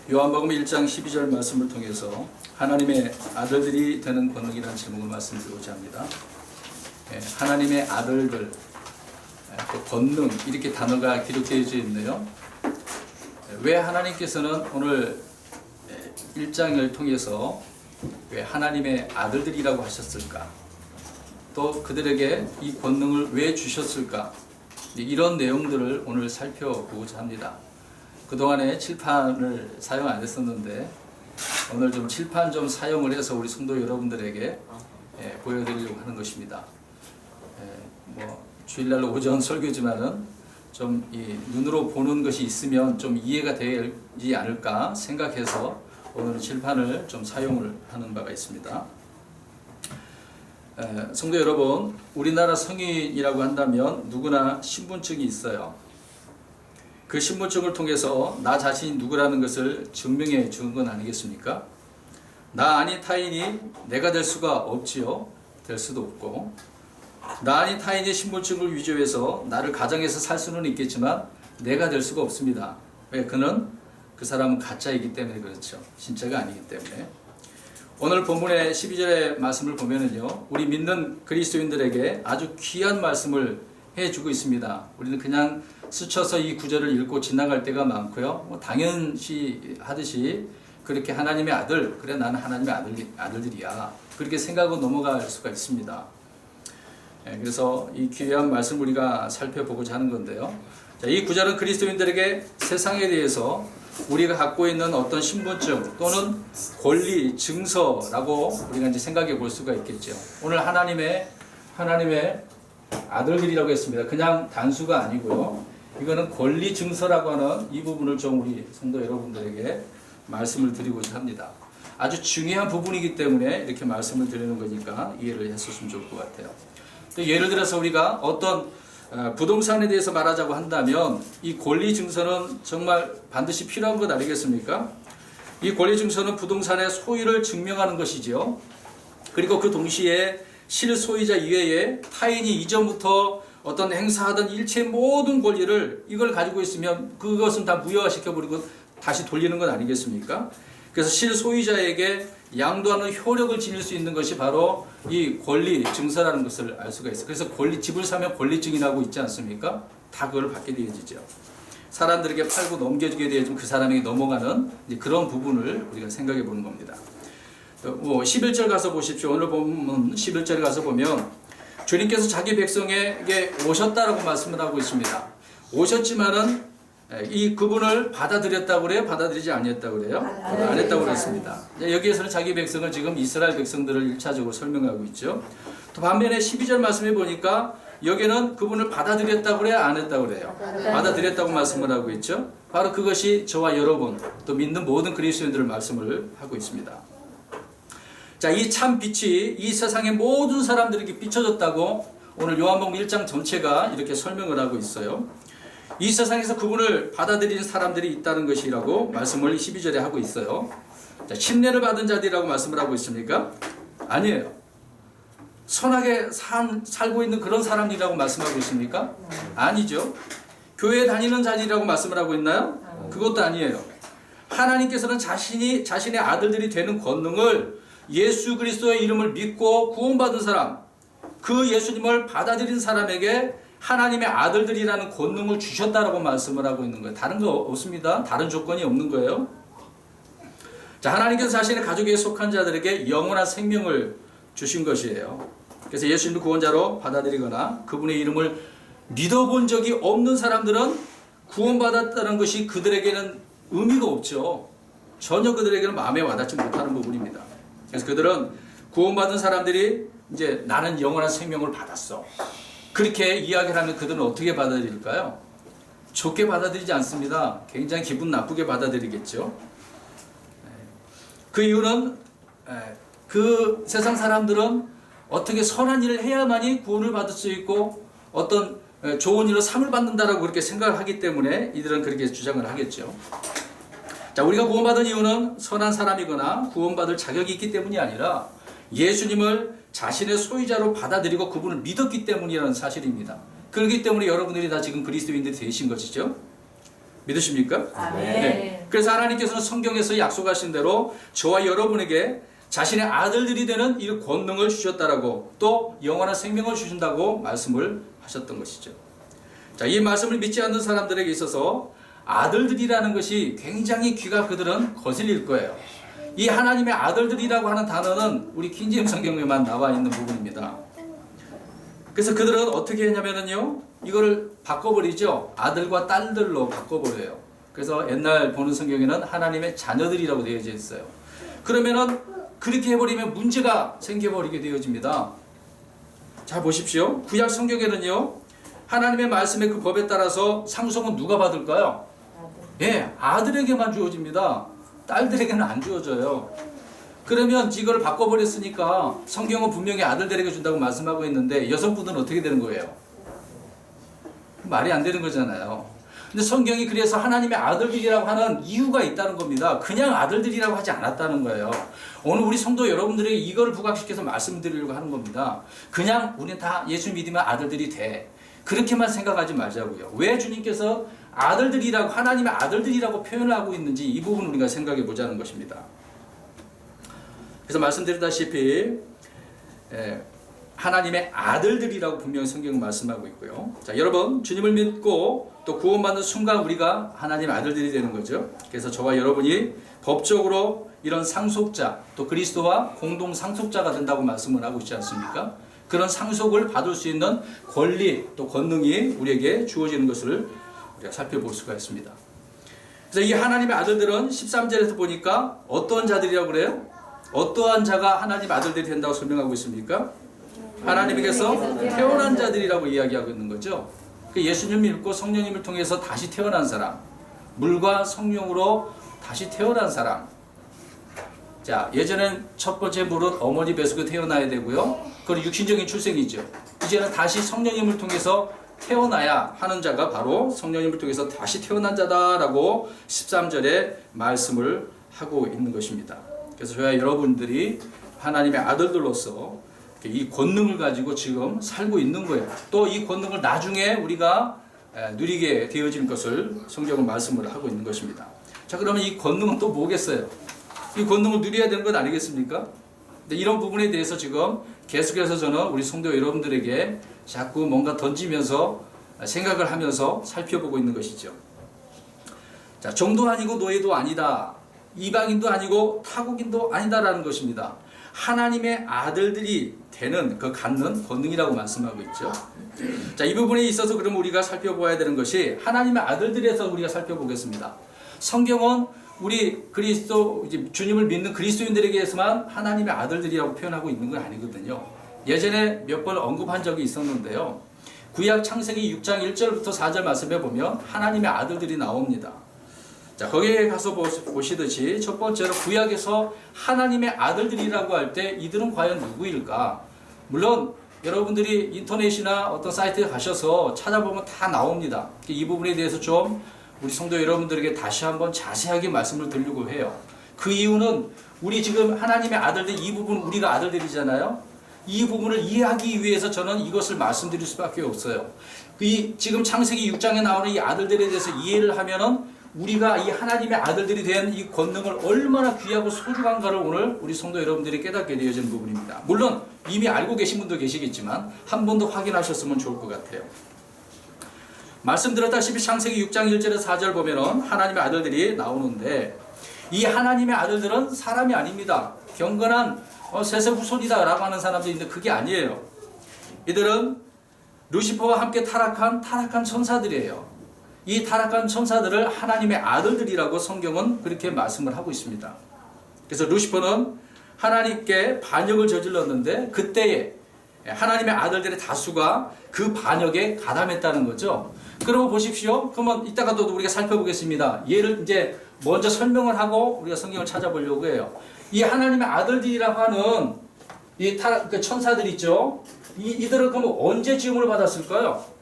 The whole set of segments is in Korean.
요한복음 1장 12절 말씀을 통해서 하나님의 아들들이 되는 권능이라는 제목을 말씀드리고자 합니다. 하나님의 아들들, 또 권능 이렇게 단어가 기록되어 있네요. 왜 하나님께서는 오늘 1장을 통해서 왜 하나님의 아들들이라고 하셨을까? 또 그들에게 이 권능을 왜 주셨을까? 이런 내용들을 오늘 살펴보고자 합니다. 그동안에 칠판을 사용 안 했었는데 오늘 좀 칠판 좀 사용을 해서 우리 성도 여러분들에게 보여드리려고 하는 것입니다. 주일날 오전 설교지만은 좀 이 눈으로 보는 것이 있으면 좀 이해가 되지 않을까 생각해서 오늘 칠판을 좀 사용을 하는 바가 있습니다. 성도 여러분, 우리나라 성인이라고 한다면 누구나 신분증이 있어요. 그 신분증을 통해서 나 자신이 누구라는 것을 증명해 주는 건 아니겠습니까? 나 아닌 타인이 내가 될 수가 없지요. 될 수도 없고, 나 아닌 타인의 신분증을 위조해서 나를 가정해서 살 수는 있겠지만 내가 될 수가 없습니다. 왜? 그 사람은 가짜이기 때문에 그렇죠. 진짜가 아니기 때문에. 오늘 본문의 12절의 말씀을 보면은요, 우리 믿는 그리스도인들에게 아주 귀한 말씀을 해주고 있습니다. 우리는 그냥 스쳐서 이 구절을 읽고 지나갈 때가 많고요. 당연시 하듯이 그렇게 하나님의 아들, 그래 나는 하나님의 아들들이야. 그렇게 생각하고 넘어갈 수가 있습니다. 그래서 이 귀한 말씀을 우리가 살펴보고자 하는 건데요. 자, 이 구절은 그리스도인들에게 세상에 대해서 우리가 갖고 있는 어떤 신분증 또는 권리, 증서라고 우리가 이제 생각해 볼 수가 있겠죠. 오늘 하나님의 아들들이라고 했습니다. 그냥 단수가 아니고요. 이거는 권리 증서라고 하는 이 부분을 좀 우리 성도 여러분들에게 말씀을 드리고자 합니다. 아주 중요한 부분이기 때문에 이렇게 말씀을 드리는 거니까 이해를 했었으면 좋을 것 같아요. 또 예를 들어서 우리가 어떤 부동산에 대해서 말하자고 한다면 이 권리 증서는 정말 반드시 필요한 것 아니겠습니까? 이 권리 증서는 부동산의 소유를 증명하는 것이지요. 그리고 그 동시에 실소유자 이외에 타인이 이전부터 어떤 행사하던 일체 모든 권리를 이걸 가지고 있으면 그것은 다 무효화시켜버리고 다시 돌리는 건 아니겠습니까? 그래서 실소유자에게 양도하는 효력을 지닐 수 있는 것이 바로 이 권리 증서라는 것을 알 수가 있어요. 그래서 집을 사면 권리증이라고 있지 않습니까? 다 그걸 받게 되어지죠. 사람들에게 팔고 넘겨주게 되어지면 그 사람에게 넘어가는 그런 부분을 우리가 생각해 보는 겁니다. 11절 가서 보십시오. 오늘 보면 11절에 가서 보면 주님께서 자기 백성에게 오셨다라고 말씀을 하고 있습니다. 오셨지만은 그분을 받아들였다고 그래요? 받아들이지 아니했다고 그래요? 안 했다고 그랬습니다. 여기에서는 자기 백성을 지금 이스라엘 백성들을 1차적으로 설명하고 있죠. 또 반면에 12절 말씀해 보니까 여기는 그분을 받아들였다고 그래요? 안 했다고 그래요? 받아들였다고 말씀을 하고 있죠. 바로 그것이 저와 여러분 또 믿는 모든 그리스도인들을 말씀을 하고 있습니다. 자, 이 참 빛이 이 세상의 모든 사람들에게 비춰졌다고 오늘 요한복음 1장 전체가 이렇게 설명을 하고 있어요. 이 세상에서 그분을 받아들이는 사람들이 있다는 것이라고 말씀을 12절에 하고 있어요. 자, 침례를 받은 자들이라고 말씀을 하고 있습니까? 아니에요. 선하게 살고 있는 그런 사람이라고 말씀하고 있습니까? 아니죠. 교회 다니는 자들이라고 말씀을 하고 있나요? 그것도 아니에요. 하나님께서는 자신의 아들들이 되는 권능을 예수 그리스도의 이름을 믿고 구원받은 사람, 그 예수님을 받아들인 사람에게 하나님의 아들들이라는 권능을 주셨다라고 말씀을 하고 있는 거예요. 다른 거 없습니다. 다른 조건이 없는 거예요. 자, 하나님께서 자신의 가족에 속한 자들에게 영원한 생명을 주신 것이에요. 그래서 예수님을 구원자로 받아들이거나 그분의 이름을 믿어본 적이 없는 사람들은 구원받았다는 것이 그들에게는 의미가 없죠. 전혀 그들에게는 마음에 와닿지 못하는 부분입니다. 그래서 그들은 구원받은 사람들이 이제 나는 영원한 생명을 받았어. 그렇게 이야기를 하면 그들은 어떻게 받아들일까요? 좋게 받아들이지 않습니다. 굉장히 기분 나쁘게 받아들이겠죠. 그 이유는 그 세상 사람들은 어떻게 선한 일을 해야만이 구원을 받을 수 있고 어떤 좋은 일로 상을 받는다라고 그렇게 생각을 하기 때문에 이들은 그렇게 주장을 하겠죠. 자, 우리가 구원받은 이유는 선한 사람이거나 구원받을 자격이 있기 때문이 아니라 예수님을 자신의 소유자로 받아들이고 그분을 믿었기 때문이라는 사실입니다. 그렇기 때문에 여러분들이 다 지금 그리스도인들이 되신 것이죠. 믿으십니까? 아멘. 네. 그래서 하나님께서는 성경에서 약속하신 대로 저와 여러분에게 자신의 아들들이 되는 이 권능을 주셨다라고 또 영원한 생명을 주신다고 말씀을 하셨던 것이죠. 자, 이 말씀을 믿지 않는 사람들에게 있어서 아들들이라는 것이 굉장히 귀가 그들은 거슬릴 거예요. 이 하나님의 아들들이라고 하는 단어는 우리 킹제임스 성경에만 나와 있는 부분입니다. 그래서 그들은 어떻게 했냐면요, 이거를 바꿔버리죠. 아들과 딸들로 바꿔버려요. 그래서 옛날 보는 성경에는 하나님의 자녀들이라고 되어져 있어요. 그러면은 그렇게 해버리면 문제가 생겨버리게 되어집니다. 자, 보십시오. 구약 성경에는요, 하나님의 말씀의 그 법에 따라서 상속은 누가 받을까요? 예, 아들에게만 주어집니다. 딸들에게는 안 주어져요. 그러면 이걸 바꿔버렸으니까 성경은 분명히 아들들에게 준다고 말씀하고 있는데 여성분들은 어떻게 되는 거예요? 말이 안 되는 거잖아요. 근데 성경이 그래서 하나님의 아들들이라고 하는 이유가 있다는 겁니다. 그냥 아들들이라고 하지 않았다는 거예요. 오늘 우리 성도 여러분들에게 이걸 부각시켜서 말씀드리려고 하는 겁니다. 그냥 우리는 다 예수 믿으면 아들들이 돼. 그렇게만 생각하지 말자고요. 왜 주님께서 아들들이라고, 하나님의 아들들이라고 표현을 하고 있는지 이 부분 우리가 생각해 보자는 것입니다. 그래서 말씀드렸다시피 하나님의 아들들이라고 분명히 성경은 말씀하고 있고요. 자, 여러분, 주님을 믿고 또 구원받는 순간 우리가 하나님의 아들들이 되는 거죠. 그래서 저와 여러분이 법적으로 이런 상속자, 또 그리스도와 공동 상속자가 된다고 말씀을 하고 있지 않습니까? 그런 상속을 받을 수 있는 권리 또 권능이 우리에게 주어지는 것을 우리가 살펴볼 수가 있습니다. 그래서 이 하나님의 아들들은 13절에서 보니까 어떠한 자들이라고 그래요? 어떠한 자가 하나님 아들들이 된다고 설명하고 있습니까? 하나님께서 태어난 자들이라고 이야기하고 있는 거죠. 그 예수님을 믿고 성령님을 통해서 다시 태어난 사람, 물과 성령으로 다시 태어난 사람. 자, 예전엔 첫 번째 물은 어머니 뱃속에 태어나야 되고요. 그건 육신적인 출생이죠. 이제는 다시 성령님을 통해서 태어나야 하는 자가 바로 성령님을 통해서 다시 태어난 자다라고 13절에 말씀을 하고 있는 것입니다. 그래서 저와 여러분들이 하나님의 아들들로서 이 권능을 가지고 지금 살고 있는 거예요. 또 이 권능을 나중에 우리가 누리게 되어질 것을 성경은 말씀을 하고 있는 것입니다. 자, 그러면 이 권능은 또 뭐겠어요? 이 권능을 누려야 되는 것 아니겠습니까? 근데 이런 부분에 대해서 지금 계속해서 저는 우리 성도 여러분들에게 자꾸 뭔가 던지면서 생각을 하면서 살펴보고 있는 것이죠. 자, 종도 아니고 노예도 아니다. 이방인도 아니고 타국인도 아니다라는 것입니다. 하나님의 아들들이 되는 그 갖는 권능이라고 말씀하고 있죠. 자, 이 부분에 있어서 그럼 우리가 살펴봐야 되는 것이 하나님의 아들들에서 우리가 살펴보겠습니다. 성경은 우리 그리스도 주님을 믿는 그리스도인들에게서만 하나님의 아들들이라고 표현하고 있는 건 아니거든요. 예전에 몇 번 언급한 적이 있었는데요. 구약 창세기 6장 1절부터 4절 말씀해 보면 하나님의 아들들이 나옵니다. 자, 거기에 가서 보시듯이 첫 번째로 구약에서 하나님의 아들들이라고 할 때 이들은 과연 누구일까? 물론 여러분들이 인터넷이나 어떤 사이트에 가셔서 찾아보면 다 나옵니다. 이 부분에 대해서 좀 우리 성도 여러분들에게 다시 한번 자세하게 말씀을 드리려고 해요. 그 이유는 우리 지금 하나님의 아들들, 이 부분 우리가 아들들이잖아요. 이 부분을 이해하기 위해서 저는 이것을 말씀드릴 수밖에 없어요. 지금 창세기 6장에 나오는 이 아들들에 대해서 이해를 하면은 우리가 이 하나님의 아들들이 된 이 권능을 얼마나 귀하고 소중한가를 오늘 우리 성도 여러분들이 깨닫게 되어지는 부분입니다. 물론 이미 알고 계신 분도 계시겠지만 한 번 더 확인하셨으면 좋을 것 같아요. 말씀드렸다시피 창세기 6장 1절에서 4절 보면은 하나님의 아들들이 나오는데 이 하나님의 아들들은 사람이 아닙니다. 경건한 셋의 후손이다 라고 하는 사람들이 있는데 그게 아니에요. 이들은 루시퍼와 함께 타락한 천사들이에요. 이 타락한 천사들을 하나님의 아들들이라고 성경은 그렇게 말씀을 하고 있습니다. 그래서 루시퍼는 하나님께 반역을 저질렀는데 그때에 하나님의 아들들의 다수가 그 반역에 가담했다는 거죠. 그러고 보십시오. 그러면 이따가도 우리가 살펴보겠습니다. 얘를 이제 먼저 설명을 하고 우리가 성경을 찾아보려고 해요. 이 하나님의 아들들이라고 하는 이 천사들 있죠. 이들은 그러면 언제 지음을 받았을까요?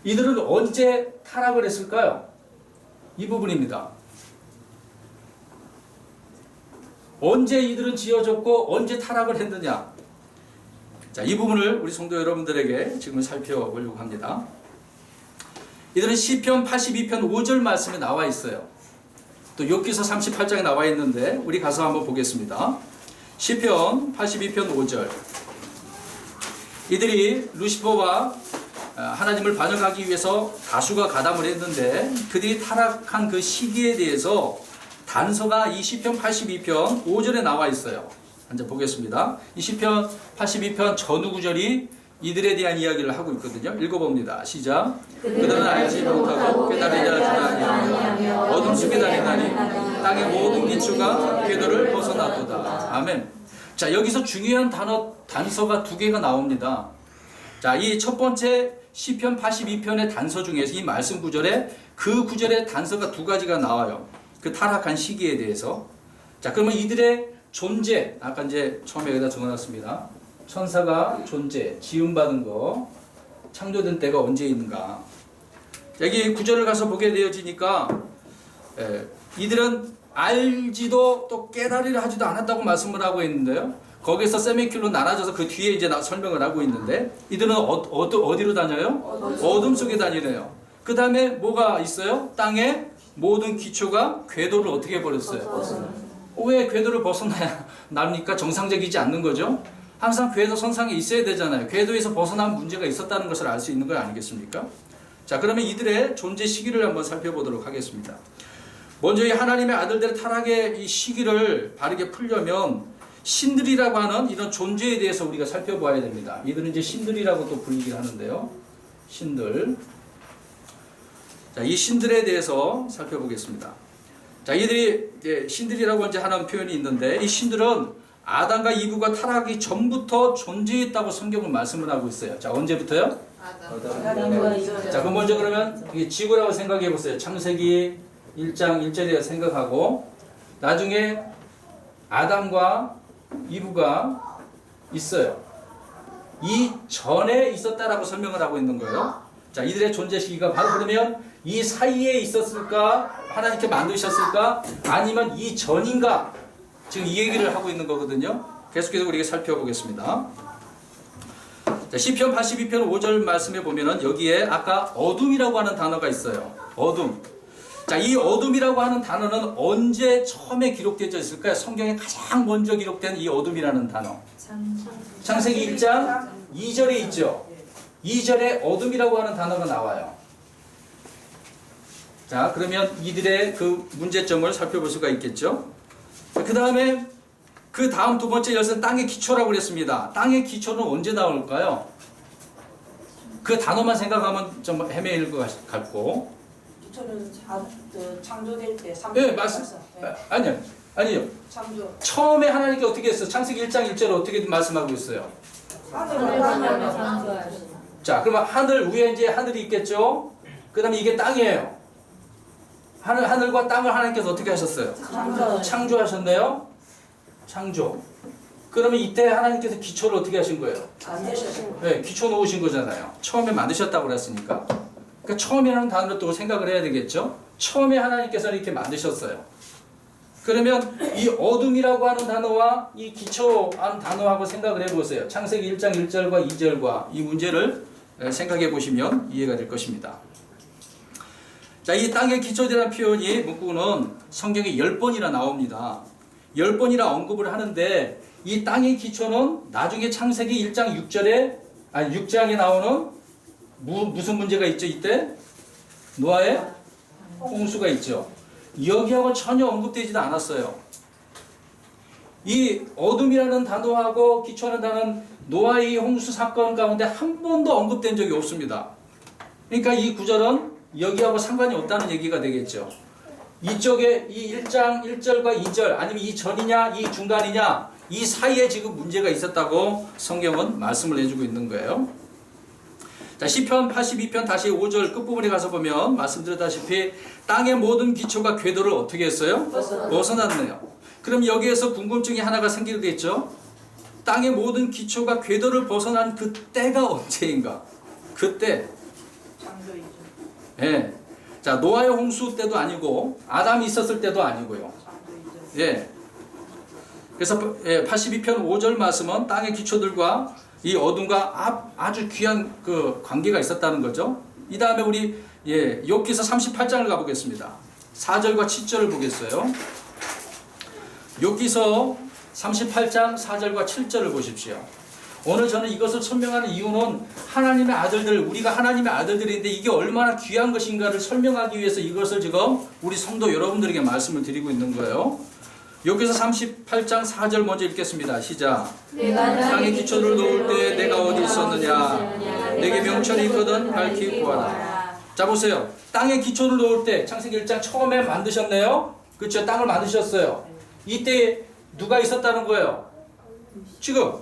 이들은 언제 타락을 했을까요? 이 부분입니다. 언제 이들은 지어졌고 언제 타락을 했느냐? 자, 이 부분을 우리 성도 여러분들에게 지금 살펴보려고 합니다. 이들은 시편 82편 5절 말씀에 나와 있어요. 또 욥기서 38장에 나와 있는데 우리 가서 한번 보겠습니다. 시편 82편 5절. 이들이 루시퍼와 하나님을 반역하기 위해서 다수가 가담을 했는데 그들이 타락한 그 시기에 대해서 단서가 이 시편 82편 5절에 나와 있어요. 한번 보겠습니다. 이 시편 82편 전후 구절이 이들에 대한 이야기를 하고 있거든요. 읽어봅니다. 시작. 그들은 알지 못하고 깨달으려 하지 아니하며 어둠 속에 다니나니 땅의 모든 기초가 궤도를 벗어나도다. 아멘. 자, 여기서 중요한 단서가 두 개가 나옵니다. 자, 이 첫 번째 시편 82편의 단서 중에서 이 말씀 구절에 그 구절의 단서가 두 가지가 나와요. 그 타락한 시기에 대해서. 자, 그러면 이들의 존재, 아까 이제 처음에 여기다 적어놨습니다. 천사가 존재, 지음받은 거, 창조된 때가 언제 있는가. 여기 구절을 가서 보게 되어지니까 이들은 알지도 또 깨달으려 하지도 않았다고 말씀을 하고 있는데요. 거기서 세미킬로 나눠져서 그 뒤에 이제 설명을 하고 있는데 이들은 어디로 다녀요? 어둠 속에 다니네요. 그 다음에 뭐가 있어요? 땅의 모든 기초가 궤도를 어떻게 해버렸어요? 왜 궤도를 벗어나야 납니까? 정상적이지 않는 거죠. 항상 궤도 선상에 있어야 되잖아요. 궤도에서 벗어난 문제가 있었다는 것을 알 수 있는 거 아니겠습니까? 자, 그러면 이들의 존재 시기를 한번 살펴보도록 하겠습니다. 먼저 이 하나님의 아들들의 타락의 이 시기를 바르게 풀려면 신들이라고 하는 이런 존재에 대해서 우리가 살펴봐야 됩니다. 이들은 이제 신들이라고 또 불리긴 하는데요. 신들. 자, 이 신들에 대해서 살펴보겠습니다. 자, 이들이 이제 신들이라고 이제 하는 표현이 있는데 이 신들은 아담과 이브가 타락하기 전부터 존재했다고 성경은 말씀을 하고 있어요. 자, 언제부터요? 자, 그럼 먼저 그러면 이게 지구라고 생각해 보세요. 창세기 1장 1절이라고 생각하고 나중에 아담과 이브가 있어요. 이 전에 있었다라고 설명을 하고 있는 거예요. 자, 이들의 존재 시기가 바로 그러면 이 사이에 있었을까? 하나님께 만드셨을까? 아니면 이 전인가? 지금 이 얘기를 하고 있는 거거든요. 계속해서 우리가 살펴보겠습니다. 자, 시편 82편 5절 말씀에 보면은 여기에 아까 어둠이라고 하는 단어가 있어요. 어둠. 자, 이 어둠이라고 하는 단어는 언제 처음에 기록되어 있을까요? 성경에 가장 먼저 기록된 이 어둠이라는 단어. 창세기 1장 2절에 있죠. 2절에 어둠이라고 하는 단어가 나와요. 자, 그러면 이들의 그 문제점을 살펴볼 수가 있겠죠. 그 다음에 그 다음 두 번째 열쇠는 땅의 기초라고 그랬습니다. 땅의 기초는 언제 나올까요? 그 단어만 생각하면 좀 헤매일 것 같고. 기초는 창조될 때. 네, 맞습니다. 아니요. 창조. 처음에 하나님께 어떻게 했어요? 창세기 1장 1절에 어떻게 말씀하고 있어요? 자, 그러면 하늘 위에 이제 하늘이 있겠죠. 그 다음에 이게 땅이에요. 하늘과 땅을 하나님께서 어떻게 하셨어요? 창조하셨네요. 창조. 그러면 이때 하나님께서 기초를 어떻게 하신 거예요? 네, 기초 놓으신 거잖아요. 처음에 만드셨다고 그랬으니까. 그러니까 처음이라는 단어를 또 생각을 해야 되겠죠. 처음에 하나님께서 이렇게 만드셨어요. 그러면 이 어둠이라고 하는 단어와 이 기초한 단어하고 생각을 해보세요. 창세기 1장 1절과 2절과 이 문제를 생각해 보시면 이해가 될 것입니다. 자, 이 땅의 기초되라는 표현이 문구는 성경에 10번이나 나옵니다. 10번이나 언급을 하는데 이 땅의 기초는 나중에 창세기 1장 6장에 나오는 무슨 문제가 있죠? 이때 노아의 홍수가 있죠. 여기하고 전혀 언급되지도 않았어요. 이 어둠이라는 단어하고 기초하는 단어는 노아의 홍수 사건 가운데 한 번도 언급된 적이 없습니다. 그러니까 이 구절은 여기하고 상관이 없다는 얘기가 되겠죠. 이쪽에 이 1장 1절과 2절 아니면 이 전이냐 이 중간이냐 이 사이에 지금 문제가 있었다고 성경은 말씀을 해주고 있는 거예요. 자, 시편 82편 다시 5절 끝부분에 가서 보면 말씀드렸다시피 땅의 모든 기초가 궤도를 어떻게 했어요? 벗어났네요. 그럼 여기에서 궁금증이 하나가 생기겠죠? 땅의 모든 기초가 궤도를 벗어난 그 때가 언제인가? 그때. 창조이죠. 예. 자, 노아의 홍수 때도 아니고 아담이 있었을 때도 아니고요. 예. 그래서 82편 5절 말씀은 땅의 기초들과 이 어둠과 아주 귀한 그 관계가 있었다는 거죠. 이 다음에 우리 예, 욥기서 38장을 가보겠습니다. 4절과 7절을 보겠어요. 욥기서 38장 4절과 7절을 보십시오. 오늘 저는 이것을 설명하는 이유는 하나님의 아들들, 우리가 하나님의 아들들인데 이게 얼마나 귀한 것인가를 설명하기 위해서 이것을 지금 우리 성도 여러분들에게 말씀을 드리고 있는 거예요. 여기서 38장 4절 먼저 읽겠습니다. 시작. 땅의 기초를 놓을 때 내가 어디 있었느냐. 내게 명철이 있거든 밝히 구하라. 자 보세요. 땅의 기초를 놓을 때 창세기 1장 처음에 만드셨네요. 그렇죠. 땅을 만드셨어요. 이때 누가 있었다는 거예요? 지금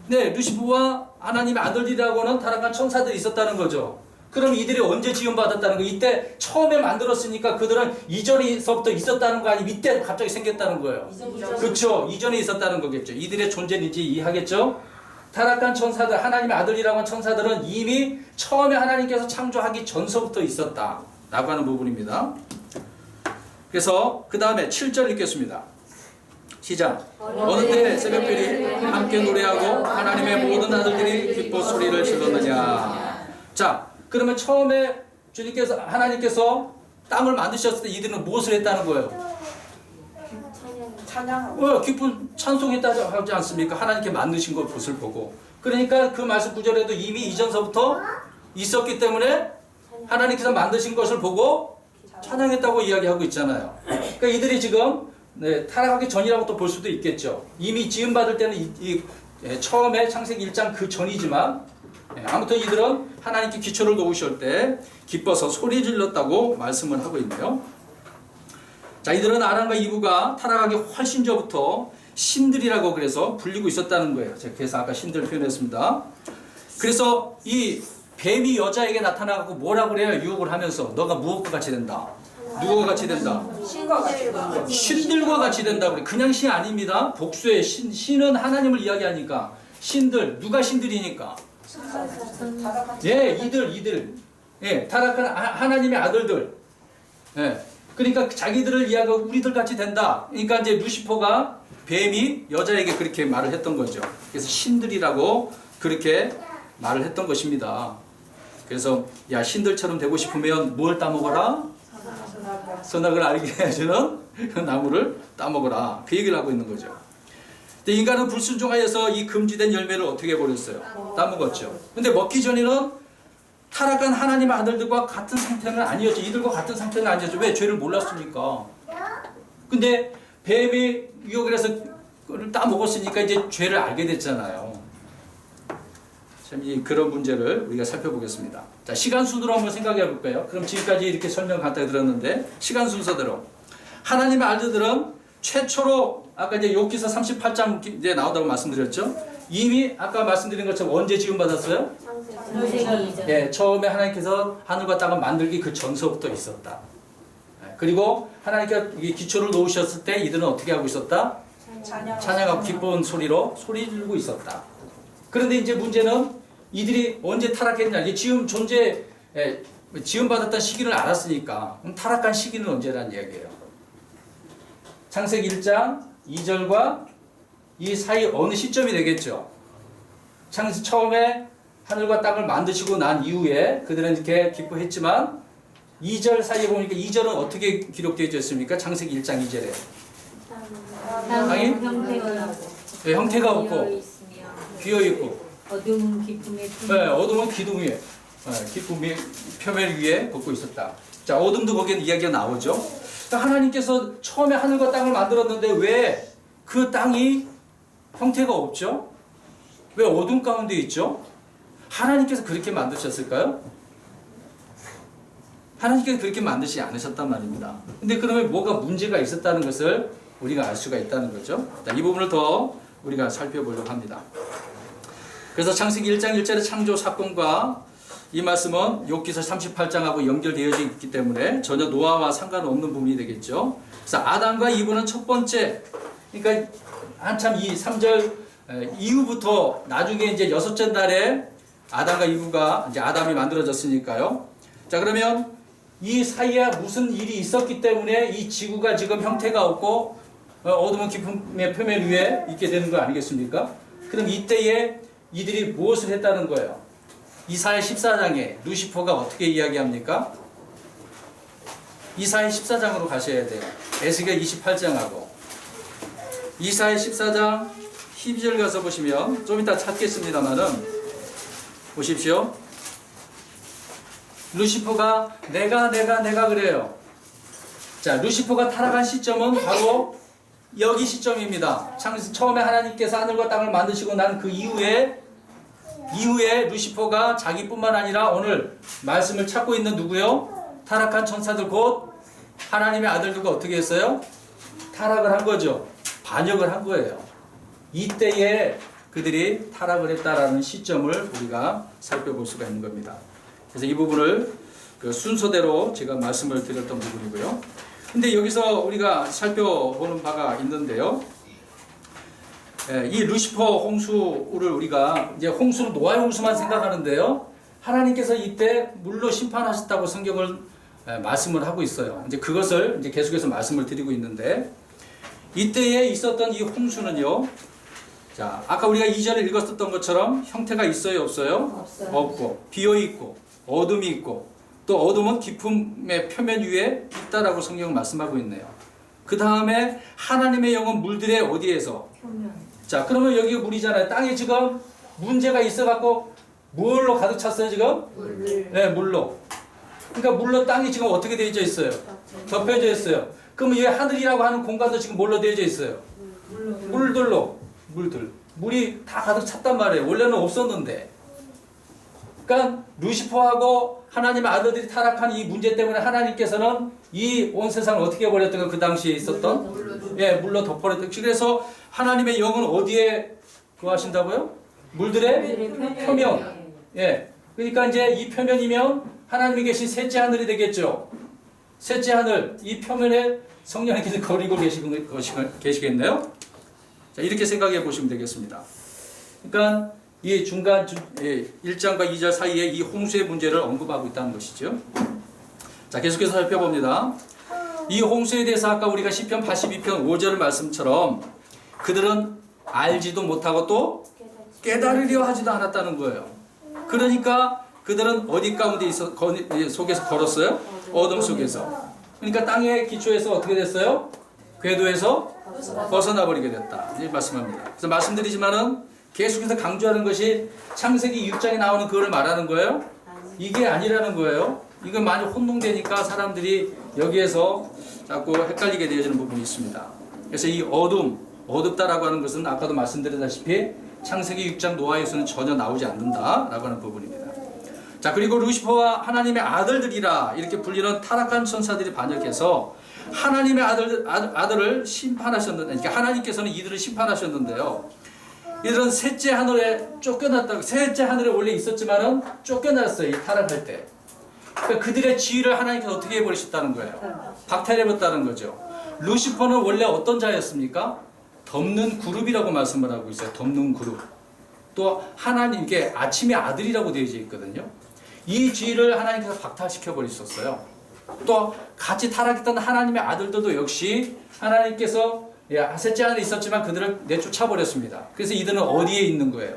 네, 루시프와 하나님의 아들이라고 하는 타락한 천사들이 있었다는 거죠. 그럼 이들이 언제 지음받았다는 거예요? 이때 처음에 만들었으니까 그들은 이전에서부터 있었다는 거 아니면 이때 갑자기 생겼다는 거예요. 그렇죠. 이전에 있었다는 거겠죠. 이들의 존재인지 이해하겠죠? 타락한 천사들, 하나님의 아들이라고 하는 천사들은 이미 처음에 하나님께서 창조하기 전서부터 있었다 라고 하는 부분입니다. 그래서 그 다음에 7절 읽겠습니다. 시작. 어느 때 새벽별이 함께 노래하고 하나님의 모든 아들들이 기뻐 소리를 질렀느냐. 자, 그러면 처음에 주님께서 하나님께서 땅을 만드셨을 때 이들은 무엇을 했다는 거예요? 찬양하고 기쁜 찬송했다고 하지 않습니까? 하나님께 만드신 것을 보고. 그러니까 그 말씀 구절에도 이미 이전서부터 있었기 때문에 하나님께서 만드신 것을 보고 찬양했다고 이야기하고 있잖아요. 그러니까 이들이 지금 타락하기 전이라고 또 볼 수도 있겠죠. 이미 지음받을 때는 처음에 창세기 1장 그 전이지만 아무튼 이들은 하나님께 기초를 놓으실 때 기뻐서 소리 질렀다고 말씀을 하고 있네요. 자, 이들은 아람과 이브가 타락하기 훨씬 전부터 신들이라고 그래서 불리고 있었다는 거예요. 제가 그래서 아까 신들 표현했습니다. 그래서 이 뱀이 여자에게 나타나고 뭐라고 그래요? 유혹을 하면서 너가 무엇과 같이 된다. 누구와 같이 된다? 신과 같이 된다. 신들과 같이 된다. 그냥 신 아닙니다. 복수의 신. 신은 하나님을 이야기하니까 신들. 누가 신들이니까? 예, 이들. 예, 타락한 하나님의 아들들. 예. 그러니까 자기들을 이야기하고 우리들 같이 된다. 그러니까 이제 루시퍼가 뱀이 여자에게 그렇게 말을 했던 거죠. 그래서 신들이라고 그렇게 말을 했던 것입니다. 그래서 야, 신들처럼 되고 싶으면 뭘 따먹어라? 선악을 알게 해주는 나무를 따먹어라. 그 얘기를 하고 있는 거죠. 근데 인간은 불순종하여서 이 금지된 열매를 어떻게 해버렸어요? 따먹었죠. 근데 먹기 전에는 타락한 하나님의 아들들과 같은 상태는 아니었죠. 이들과 같은 상태는 아니었죠. 왜? 죄를 몰랐으니까. 근데 뱀이 유혹을 해서 그걸 따먹었으니까 이제 죄를 알게 됐잖아요. 참 그런 문제를 우리가 살펴보겠습니다. 자, 시간 순으로 한번 생각해 볼까요? 그럼 지금까지 이렇게 설명 간단히 들었는데 시간 순서대로 하나님의 아들들은 최초로 아까 이제 욥기서 38장 이제 나온다고 말씀드렸죠. 이미 아까 말씀드린 것처럼 언제 지음받았어요? 예, 처음에 하나님께서 하늘과 땅을 만들기 그 전서부터 있었다. 그리고 하나님께서 기초를 놓으셨을 때 이들은 어떻게 하고 있었다? 찬양하고 기쁜 소리로 소리 지르고 있었다. 그런데 이제 문제는 이들이 언제 타락했냐? 지금 지음받았던 시기를 알았으니까 그럼 타락한 시기는 언제라는 이야기예요. 창세기 1장 2절과 이 사이 어느 시점이 되겠죠. 처음에 하늘과 땅을 만드시고 난 이후에 그들은 이렇게 기뻐했지만 2절 사이에 보니까 2절은 어떻게 기록되어 있습니까? 창세기 1장 2절에 형태가 없고 비어있고 어둠은 기쁨의 어둠은 기둥 위에 기쁨의 표면 위에 걷고 있었다. 자, 어둠도 거기에 이야기가 나오죠. 그러니까 하나님께서 처음에 하늘과 땅을 만들었는데 왜 그 땅이 형태가 없죠? 왜 어둠 가운데 있죠? 하나님께서 그렇게 만드셨을까요? 하나님께서 그렇게 만드시지 않으셨단 말입니다. 근데 그러면 뭐가 문제가 있었다는 것을 우리가 알 수가 있다는 거죠. 자, 이 부분을 더 우리가 살펴보려고 합니다. 그래서 창세기 1장 1절의 창조 사건과 이 말씀은 욥기서 38장하고 연결되어 있기 때문에 전혀 노아와 상관없는 부분이 되겠죠. 그래서 아담과 이브는 첫 번째, 그러니까 한참 이 3절 이후부터 나중에 이제 여섯째 날에 아담과 이브가 이제 아담이 만들어졌으니까요. 자, 그러면 이 사이에 무슨 일이 있었기 때문에 이 지구가 지금 형태가 없고 어두운 깊음의 표면 위에 있게 되는 거 아니겠습니까? 그럼 이때에 이들이 무엇을 했다는 거예요? 이사야 14장에 루시퍼가 어떻게 이야기합니까? 이사야 14장으로 가셔야 돼요. 에스겔 28장하고 이사야 14장 12절 가서 보시면 좀 이따 찾겠습니다만은 보십시오. 루시퍼가 내가 그래요. 자, 루시퍼가 타락한 시점은 바로 여기 시점입니다. 처음에 하나님께서 하늘과 땅을 만드시고 난 그 이후에 루시퍼가 자기뿐만 아니라 오늘 말씀을 찾고 있는 누구요? 타락한 천사들 곧 하나님의 아들들과 어떻게 했어요? 타락을 한 거죠. 반역을 한 거예요. 이때에 그들이 타락을 했다라는 시점을 우리가 살펴볼 수가 있는 겁니다. 그래서 이 부분을 그 순서대로 제가 말씀을 드렸던 부분이고요. 근데 여기서 우리가 살펴보는 바가 있는데요. 이 루시퍼 홍수를 우리가 이제 홍수는 노아의 홍수만 생각하는데요. 하나님께서 이때 물로 심판하셨다고 성경을 말씀을 하고 있어요. 이제 그것을 이제 계속해서 말씀을 드리고 있는데 이때에 있었던 이 홍수는요. 자, 아까 우리가 이전에 읽었었던 것처럼 형태가 있어요, 없어요? 없어요. 없고 비어 있고 어둠이 있고 또 어둠은 깊음의 표면 위에 있다라고 성경은 말씀하고 있네요. 그 다음에 하나님의 영은 물들의 어디에서? 표면. 자, 그러면 여기가 물이잖아요. 땅에 지금 문제가 있어갖고 뭘로 가득 찼어요 지금? 물. 네, 물로. 그러니까 물로 땅이 지금 어떻게 되어져 있어요? 덮여져 있어요. 그러면 이 하늘이라고 하는 공간도 지금 뭘로 되어져 있어요? 물들로. 물이 다 가득 찼단 말이에요. 원래는 없었는데. 그러니까 루시퍼하고 하나님의 아들들이 타락한 이 문제 때문에 하나님께서는 이 온 세상을 어떻게 해버렸던 그 당시에 있었던 물로 덮어버렸던. 그래서 하나님의 영은 어디에 거하신다고요? 물들의 표면. 예. 그러니까 이제 이 표면이면 하나님이 계신 셋째 하늘이 되겠죠. 셋째 하늘, 이 표면에 성령님께서 거리고 계시겠네요. 자, 이렇게 생각해 보시면 되겠습니다. 그러니까 이 중간 1장과 2절 사이에 이 홍수의 문제를 언급하고 있다는 것이죠. 자, 계속해서 살펴봅니다. 이 홍수에 대해서 아까 우리가 시편 82편 5절 말씀처럼 그들은 알지도 못하고 또 깨달으려 하지도 않았다는 거예요. 그러니까 그들은 어디 가운데 속에서 걸었어요? 어둠 속에서. 그러니까 땅의 기초에서 어떻게 됐어요? 궤도에서 벗어나 버리게 됐다. 이렇게 말씀합니다. 그래서 말씀드리지만은 계속해서 강조하는 것이 창세기 6장에 나오는 그걸 말하는 거예요? 이게 아니라는 거예요. 이건 많이 혼동되니까 사람들이 여기에서 자꾸 헷갈리게 되어지는 부분이 있습니다. 그래서 이 어둡다라고 하는 것은 아까도 말씀드렸다시피 창세기 6장 노아에서는 전혀 나오지 않는다라고 하는 부분입니다. 자, 그리고 루시퍼와 하나님의 아들들이라 이렇게 불리는 타락한 천사들이 반역해서 하나님의 아들을 심판하셨는데, 그러니까 하나님께서는 이들을 심판하셨는데요. 이들은 셋째 하늘에 쫓겨났다고. 셋째 하늘에 원래 있었지만은 쫓겨났어요. 이 타락할 때. 그러니까 그들의 지위를 하나님께서 어떻게 해버리셨다는 거예요? 박탈해버렸다는 거죠. 루시퍼는 원래 어떤 자였습니까? 덮는 그룹이라고 말씀을 하고 있어요. 덮는 그룹. 또 하나님, 이게 아침의 아들이라고 되어져 있거든요. 이 지위를 하나님께서 박탈시켜 버리셨어요. 또 같이 타락했던 하나님의 아들들도 역시 하나님께서 셋째 하늘에 있었지만 그들을 내쫓아 버렸습니다. 그래서 이들은 어디에 있는 거예요?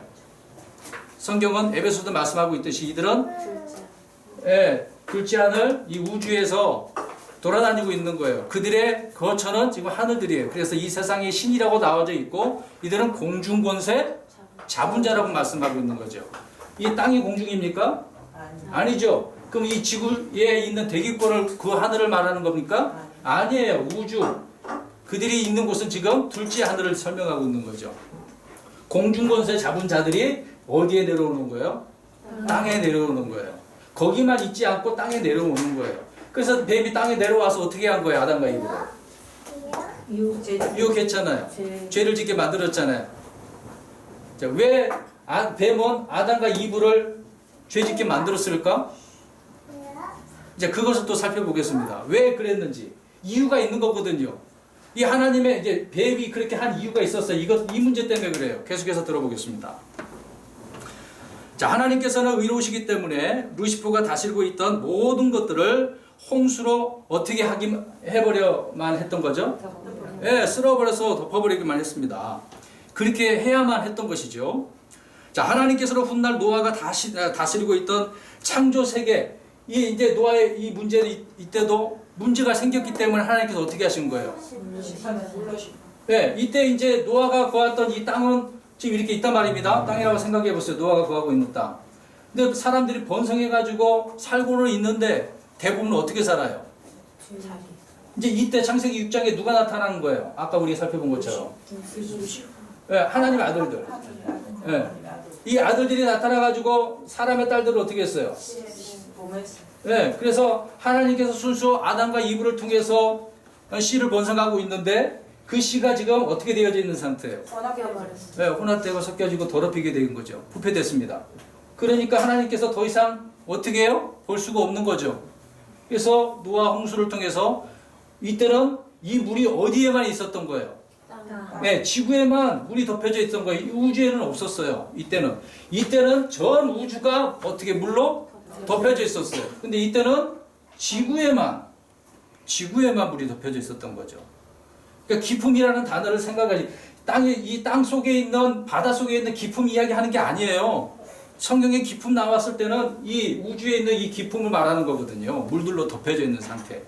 성경은 에베소도 말씀하고 있듯이 이들은 둘째 하늘 이 우주에서 돌아다니고 있는 거예요. 그들의 거처는 지금 하늘들이에요. 그래서 이 세상의 신이라고 나와져 있고 이들은 공중권세 자분자라고 말씀하고 있는 거죠. 이 땅이 공중입니까? 아니죠. 그럼 이 지구에 있는 대기권을 그 하늘을 말하는 겁니까? 아니에요. 우주. 그들이 있는 곳은 지금 둘째 하늘을 설명하고 있는 거죠. 공중권세 잡은 자들이 어디에 내려오는 거예요? 땅에 내려오는 거예요. 거기만 있지 않고 땅에 내려오는 거예요. 그래서 뱀이 땅에 내려와서 어떻게 한 거예요? 아담과 이브를. 유혹했잖아요. 죄를 짓게 만들었잖아요. 자, 왜 뱀은 아담과 이브를 죄 짓게 만들었을까? 이제 그것을 또 살펴보겠습니다. 왜 그랬는지. 이유가 있는 거거든요. 이 하나님의 이제 뱀이 그렇게 한 이유가 있었어요. 이 문제 때문에 그래요. 계속해서 들어보겠습니다. 자, 하나님께서는 의로우시기 때문에 루시퍼가 다스리고 있던 모든 것들을 홍수로 어떻게 해버려만 했던 거죠? 쓸어버려서 덮어버리기만 했습니다. 그렇게 해야만 했던 것이죠. 자, 하나님께서는 훗날 노아가 다스리고 있던 창조 세계, 이 이제 노아의 이 문제는 이때도 문제가 생겼기 때문에 하나님께서 어떻게 하신 거예요? 심판을 물러시고. 네, 이때 이제 노아가 거했던 이 땅은 지금 이렇게 있단 말입니다. 땅이라고 생각해 보세요. 노아가 거하고 있는 땅. 근데 사람들이 번성해가지고 살고는 있는데 대부분 어떻게 살아요? 자기. 이제 이때 창세기 6장에 누가 나타나는 거예요? 아까 우리 살펴본 것처럼. 네, 하나님의 아들들. 네. 이 아들들이 나타나가지고 사람의 딸들을 어떻게 했어요? 네, 그래서 하나님께서 순수 아담과 이브를 통해서 씨를 번성하고 있는데 그 씨가 지금 어떻게 되어져 있는 상태예요? 네, 혼합되고 섞여지고 더럽히게 된 거죠. 부패됐습니다. 그러니까 하나님께서 더 이상 어떻게 해요? 볼 수가 없는 거죠. 그래서 노아 홍수를 통해서 이때는 이 물이 어디에만 있었던 거예요? 네, 지구에만 물이 덮여져 있던 거예요. 이 우주에는 없었어요. 이때는 전 우주가 어떻게 물로 덮여져 있었어요. 근데 이때는 지구에만 물이 덮여져 있었던 거죠. 그러니까 기품이라는 단어를 생각하지, 이 땅 속에 있는, 바다 속에 있는 기품 이야기하는 게 아니에요. 성경에 기품 나왔을 때는 이 우주에 있는 이 기품을 말하는 거거든요. 물들로 덮여져 있는 상태.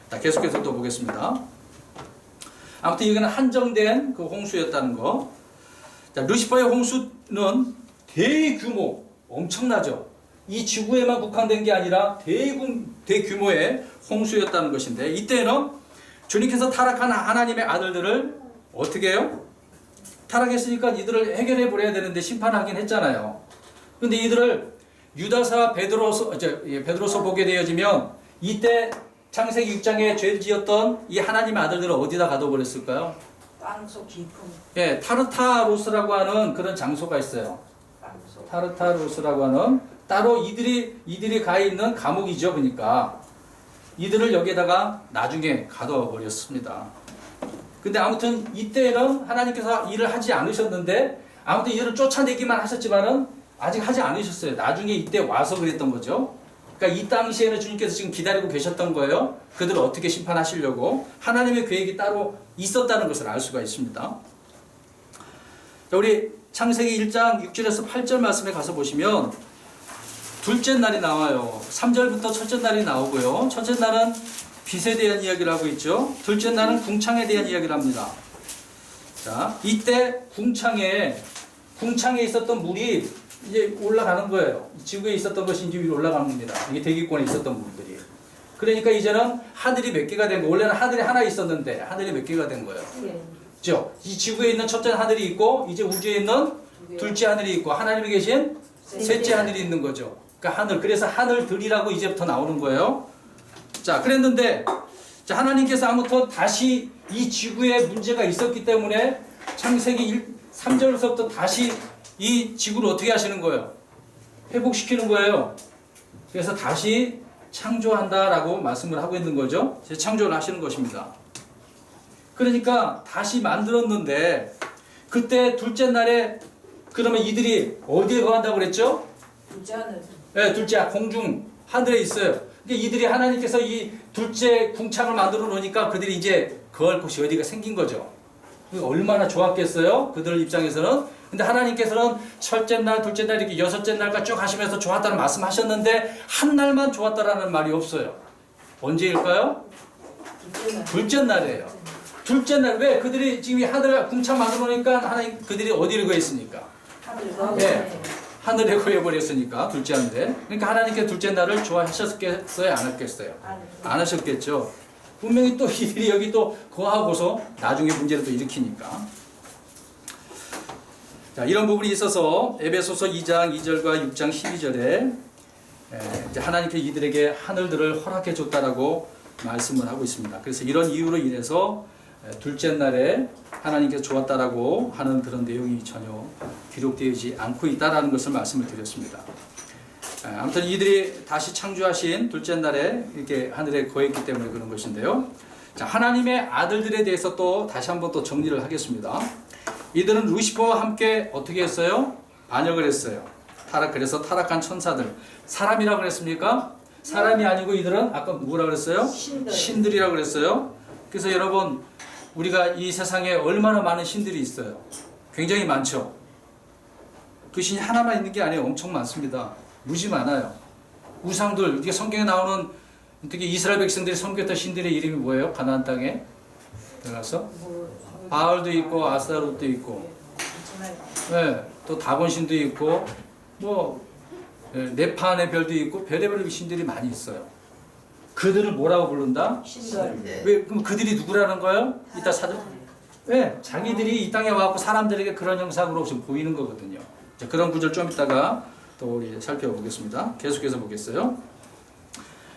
자, 계속해서 또 보겠습니다. 아무튼 이거는 한정된 그 홍수였다는 거. 자, 루시퍼의 홍수는 대규모, 엄청나죠. 이 지구에만 국한된 게 아니라 대규모의 홍수였다는 것인데, 이때는 주님께서 타락한 하나님의 아들들을 어떻게 해요? 타락했으니까 이들을 해결해 버려야 되는데 심판하긴 했잖아요. 근데 이들을 유다서 베드로서 보게 되어지면 이때 창세기 6장에 죄를 지었던 이 하나님의 아들들을 어디다 가둬버렸을까요? 땅속 깊음. 예, 타르타로스라고 하는 그런 장소가 있어요. 타르타로스라고 하는 따로 이들이 가 있는 감옥이죠. 그러니까 이들을 여기에다가 나중에 가둬버렸습니다. 근데 아무튼 이때는 하나님께서 일을 하지 않으셨는데 아무튼 이들을 쫓아내기만 하셨지만은 아직 하지 않으셨어요. 나중에 이때 와서 그랬던 거죠. 그러니까 이 당시에는 주님께서 지금 기다리고 계셨던 거예요. 그들을 어떻게 심판하시려고 하나님의 계획이 따로 있었다는 것을 알 수가 있습니다. 자, 우리 창세기 1장 6절에서 8절 말씀에 가서 보시면 둘째 날이 나와요. 3절부터 첫째 날이 나오고요. 첫째 날은 빛에 대한 이야기를 하고 있죠. 둘째 날은 궁창에 대한 이야기를 합니다. 자, 이때 궁창에 있었던 물이 이제 올라가는 거예요. 지구에 있었던 것이 이제 위로 올라가는 겁니다. 이게 대기권에 있었던 물들이. 그러니까 이제는 하늘이 몇 개가 된 거예요. 원래는 하늘이 하나 있었는데 하늘이 몇 개가 된 거예요. 그죠? 이 지구에 있는 첫째 하늘이 있고 이제 우주에 있는 둘째 하늘이 있고 하나님이 계신 셋째 하늘이 있는 거죠. 그러니까 하늘. 그래서 하늘들이라고 이제부터 나오는 거예요. 자, 그랬는데 자, 하나님께서 아무튼 다시 이 지구에 문제가 있었기 때문에 창세기 3절부터 다시 이 지구를 어떻게 하시는 거예요? 회복시키는 거예요. 그래서 다시 창조한다라고 말씀을 하고 있는 거죠. 재창조를 하시는 것입니다. 그러니까 다시 만들었는데 그때 둘째 날에 그러면 이들이 어디에 거한다고 그랬죠? 둘째 하늘. 네, 둘째 공중 하늘에 있어요. 그러니까 이들이 하나님께서 이 둘째 궁창을 만들어 놓으니까 그들이 이제 거할 곳이 어디가 생긴 거죠. 얼마나 좋았겠어요? 그들 입장에서는. 근데 하나님께서는 첫째 날, 둘째 날 이렇게 여섯째 날까지 쭉 하시면서 좋았다는 말씀하셨는데 한 날만 좋았다라는 말이 없어요. 언제일까요? 둘째 날이에요. 둘째 날. 왜? 그들이 지금 이 하늘을 궁창 만들어 놓으니까 하나님 그들이 어디를 거했습니까? 네. 하늘에 거해버렸으니까 둘째 하늘에. 그러니까 하나님께 둘째 날을 좋아하셨겠어요? 안 하셨겠어요? 안 하셨겠죠. 분명히 또 이들이 여기 또 거하고서 나중에 문제를 또 일으키니까. 자, 이런 부분이 있어서 에베소서 2장 2절과 6장 12절에 하나님께서 이들에게 하늘들을 허락해 줬다라고 말씀을 하고 있습니다. 그래서 이런 이유로 인해서 둘째 날에 하나님께서 좋았다라고 하는 그런 내용이 전혀 기록되지 않고 있다라는 것을 말씀을 드렸습니다. 아무튼 이들이 다시 창조하신 둘째 날에 이렇게 하늘에 거했기 때문에 그런 것인데요. 자, 하나님의 아들들에 대해서 또 다시 한번 또 정리를 하겠습니다. 이들은 루시퍼와 함께 어떻게 했어요? 반역을 했어요. 그래서 타락한 천사들. 사람이라고 그랬습니까? 사람이 아니고 이들은 아까 뭐라고 그랬어요? 신들이라고 그랬어요. 그래서 여러분, 우리가 이 세상에 얼마나 많은 신들이 있어요? 굉장히 많죠. 그 신이 하나만 있는 게 아니에요. 엄청 많습니다. 무지 많아요. 우상들, 이게 성경에 나오는 특히 이스라엘 백성들이 섬겼던 신들의 이름이 뭐예요? 가나안 땅에 들어가서 바알도 있고 아스타롯도 있고, 네, 또 다곤신도 있고, 뭐 네파안의 별도 있고 별의별 신들이 많이 있어요. 그들을 뭐라고 부른다? 신들. 왜 그럼 그들이 누구라는 거예요? 이따 사전. 네, 자기들이 이 땅에 와갖고 사람들에게 그런 형상으로 지금 보이는 거거든요. 자, 그런 구절 좀 이따가 또 우리 살펴보겠습니다. 계속해서 보겠어요.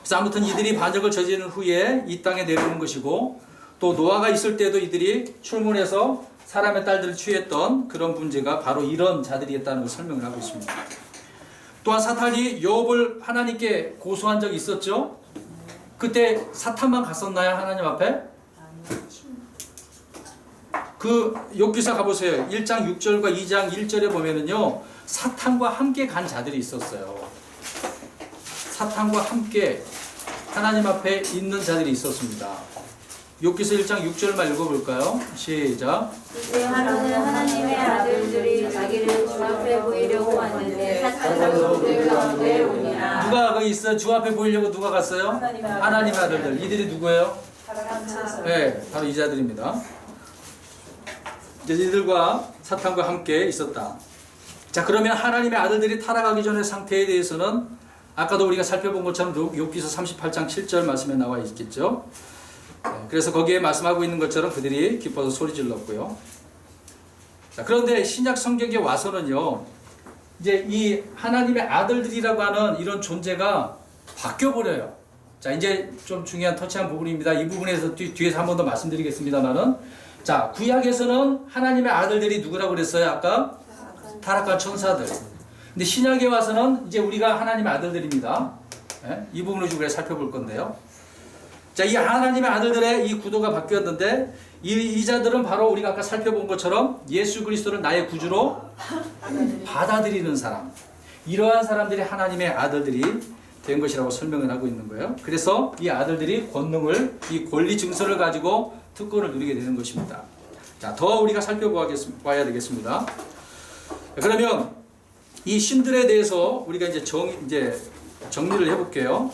그래서 아무튼 이들이 반역을 저지른 후에 이 땅에 내려오는 것이고, 또 노아가 있을 때도 이들이 출몰해서 사람의 딸들을 취했던 그런 문제가 바로 이런 자들이었다는 걸 설명을 하고 있습니다. 또한 사탄이 욥을 하나님께 고소한 적이 있었죠. 그때 사탄만 갔었나요? 하나님 앞에? 그 욥기서 가보세요. 1장 6절과 2장 1절에 보면은요, 사탄과 함께 간 자들이 있었어요. 사탄과 함께 하나님 앞에 있는 자들이 있었습니다. 욥기서 1장 6절만 읽어볼까요? 시작. 그때 하루는 하나님의 아들들이 자기를 주 앞에 보이려고 왔는데 사탄으로 그 가운데 오니라. 누가 거기 있어요? 주 앞에 보이려고 누가 갔어요? 하나님의 아들들. 이들이 누구예요? 네, 바로 이 자들입니다. 이제 이들과 사탄과 함께 있었다. 자, 그러면 하나님의 아들들이 타락하기 전의 상태에 대해서는 아까도 우리가 살펴본 것처럼 욥기서 38장 7절 말씀에 나와 있겠죠. 그래서 거기에 말씀하고 있는 것처럼 그들이 기뻐서 소리 질렀고요. 자, 그런데 신약 성경에 와서는요, 이제 이 하나님의 아들들이라고 하는 이런 존재가 바뀌어 버려요. 자, 이제 좀 중요한 터치한 부분입니다. 이 부분에서 뒤에서 한 번 더 말씀드리겠습니다만은, 자, 구약에서는 하나님의 아들들이 누구라고 그랬어요? 아까 타락한 천사들. 근데 신약에 와서는 이제 우리가 하나님의 아들들입니다. 이 부분을 우리가 살펴볼 건데요. 자, 이 하나님의 아들들의 이 구도가 바뀌었는데, 이 자들은 바로 우리가 아까 살펴본 것처럼 예수 그리스도를 나의 구주로 받아들이는 사람. 이러한 사람들이 하나님의 아들들이 된 것이라고 설명을 하고 있는 거예요. 그래서 이 아들들이 권능을, 이 권리 증서를 가지고 특권을 누리게 되는 것입니다. 자, 더 우리가 살펴봐야 되겠습니다. 그러면 이 신들에 대해서 우리가 이제 정리를 해볼게요.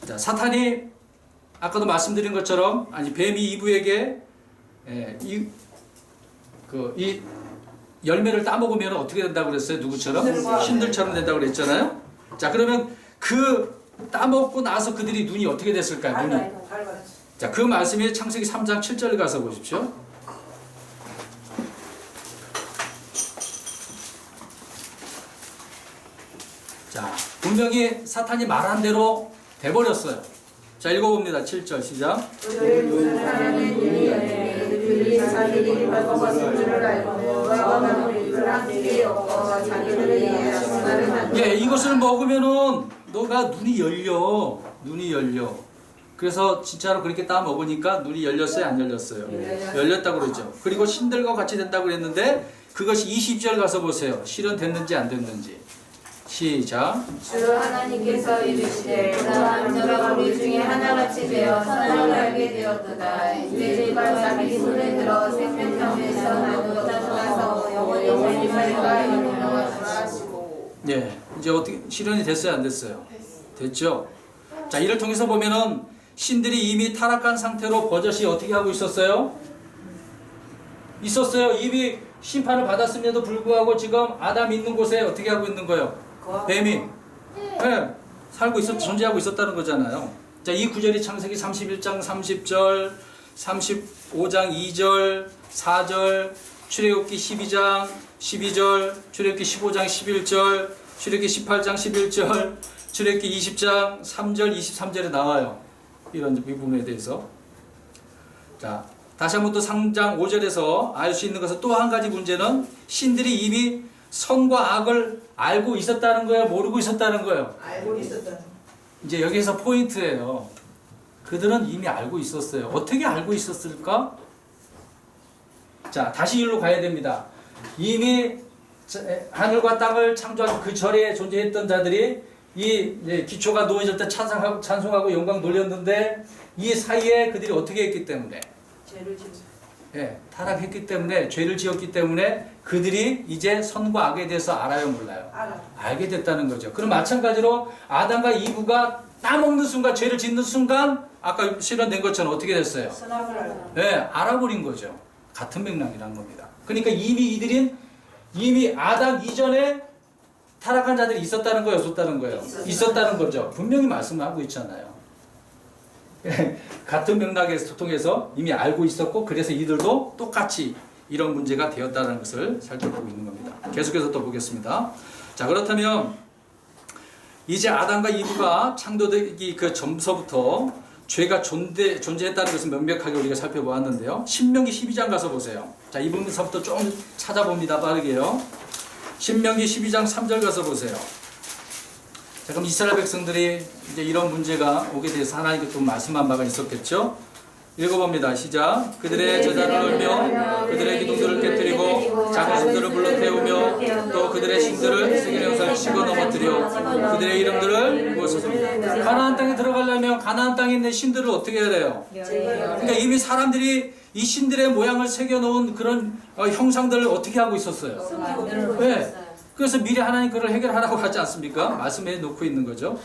자, 사탄이 아까도 말씀드린 것처럼, 아니, 뱀이 이브에게 이 열매를 따먹으면 어떻게 된다고 그랬어요? 누구처럼? 신들처럼 된다고 그랬잖아요. 자, 그러면 그 따먹고 나서 그들이 눈이 어떻게 됐을까요? 눈이. 자, 그 말씀이 창세기 3장 7절 가서 보십시오. 자, 분명히 사탄이 말한 대로 돼버렸어요. 자, 읽어봅니다. 7절 시작. 예, 이것을 먹으면은 너가 눈이 열려. 눈이 열려. 그래서 진짜로 그렇게 따 먹으니까 눈이 열렸어요? 안 열렸어요? 열렸다고 그러죠. 그리고 신들과 같이 된다고 그랬는데 그것이 20절 가서 보세요. 실현됐는지 안 됐는지. 시작. 주 하나님께서 이르시되 그러한 너가 우리 중에 하나같이 되어 선악을 알게 되었도다. 이제 일반 자기 손에 들어 생명나무에서 나누어 떠나서 영원히 살리리라 이르노라. 예, 이제 어떻게 실현이 됐어요? 안 됐어요? 됐죠. 자, 이를 통해서 보면은 신들이 이미 타락한 상태로 버젓이 어떻게 하고 있었어요? 있었어요. 이미 심판을 받았음에도 불구하고 지금 아담 있는 곳에 어떻게 하고 있는 거예요? 뱀이 존재하고 있었다는 거잖아요. 자, 이 구절이 창세기 31장 30절, 35장 2절, 4절, 출애굽기 12장 12절, 출애굽기 15장 11절, 출애굽기 18장 11절, 출애굽기 20장 3절, 23절에 나와요. 이런 이 부분에 대해서. 자, 다시 한번 또 3장 5절에서 알 수 있는 것은 또 한 가지 문제는 신들이 이미 선과 악을 알고 있었다는 거예요? 모르고 있었다는 거예요? 알고 있었다. 이제 여기서 포인트예요. 그들은 이미 알고 있었어요. 어떻게 알고 있었을까? 자, 다시 일로 가야 됩니다. 이미 하늘과 땅을 창조한 그 절에 존재했던 자들이 이 기초가 놓여질 때 찬송하고 영광 돌렸는데 이 사이에 그들이 어떻게 했기 때문에? 죄를 지은 타락했기 때문에 죄를 지었기 때문에 그들이 이제 선과 악에 대해서 알아요, 몰라요? 알게 됐다는 거죠. 그럼 마찬가지로 아담과 이브가 따먹는 순간, 죄를 짓는 순간 아까 실현된 것처럼 어떻게 됐어요? 선악을 알고. 알아버린 거죠. 같은 맥락이라는 겁니다. 그러니까 이미 아담 이전에 타락한 자들이 있었다는 거예요, 없었다는 거예요? 있었다는 거죠. 분명히 말씀을 하고 있잖아요. 같은 맥락을 통해서 이미 알고 있었고, 그래서 이들도 똑같이 이런 문제가 되었다는 것을 살펴보고 있는 겁니다. 계속해서 또 보겠습니다. 자, 그렇다면 이제 아담과 이브가 창조되기 그 전서부터 죄가 존재했다는 것을 명백하게 우리가 살펴보았는데요. 신명기 12장 가서 보세요. 자, 이 부분서부터 좀 찾아봅니다. 빠르게요. 신명기 12장 3절 가서 보세요. 자, 그럼 이스라엘 백성들이 이제 이런 문제가 오게 돼서 하나님께 또 말씀한 바가 있었겠죠? 읽어봅니다. 시작. 그들의 제단을 얼며 그들의 기둥들을 깨뜨리고 작은 신들을 불러 태우며 또 그들의 신들을 세계 영상을 치고 넘어뜨려 그들의 이름들을 무엇으로 가나안 땅에 들어가려면 가나안 땅에 있는 신들을 어떻게 해야 돼요? 그러니까 이미 사람들이 이 신들의 모양을 새겨놓은 그런 형상들을 어떻게 하고 있었어요? 네. 그래서 미리 하나님 그걸 해결하라고 하지 않습니까? 말씀해 놓고 있는 거죠.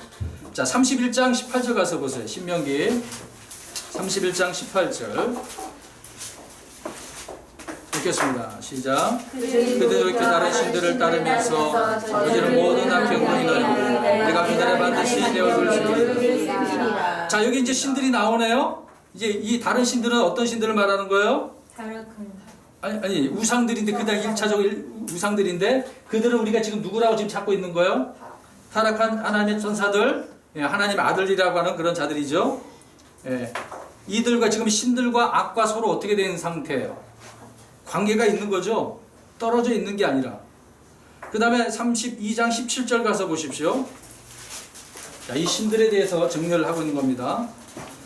자, 31장 18절 가서 보세요. 신명기 31장 18절 읽겠습니다. 시작. 그들도 이렇게 다른 신들을 따르면서 어제는 모든 악행으로 인하여 내가 그날에 반드시 내 얼굴을 죽이리라. 자, 여기 이제 신들이 나오네요. 이제 이 다른 신들은 어떤 신들을 말하는 거예요? 아니 우상들인데, 그다음 1차적 우상들인데, 그들은 우리가 지금 누구라고 지금 찾고 있는 거예요? 타락한 하나님의 천사들, 하나님의 아들이라고 하는 그런 자들이죠. 이들과 지금 신들과 악과 서로 어떻게 되는 상태예요? 관계가 있는 거죠. 떨어져 있는 게 아니라. 그 다음에 32장 17절 가서 보십시오. 자, 이 신들에 대해서 정리를 하고 있는 겁니다.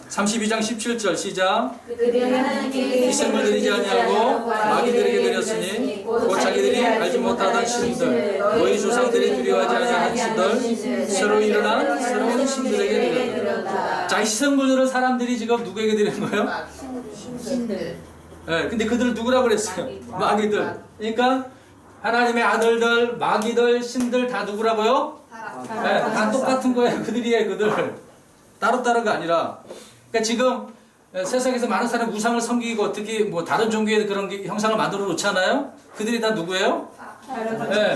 32장 17절 시작. 이 생물 드리지 아니하고 마귀들에게 드렸으니 곧 자기들이 알지 못하던 신들, 너희 조상들이 두려워하지 아니하는 신들, 새로 일어난 새로운 신들에게 드렸다. 자, 이 생물들을 사람들이 지금 누구에게 드리는 거예요? 신들. 근데 그들을 누구라고 그랬어요? 마귀들. 그러니까 하나님의 아들들, 마귀들, 신들 다 누구라고요? 다 똑같은 거예요. 그들이에요, 그들. 따로따로가 아니라. 그러니까 지금 세상에서 많은 사람이 우상을 섬기고 특히 뭐 다른 종교의 그런 형상을 만들어 놓잖아요. 그들이 다 누구예요?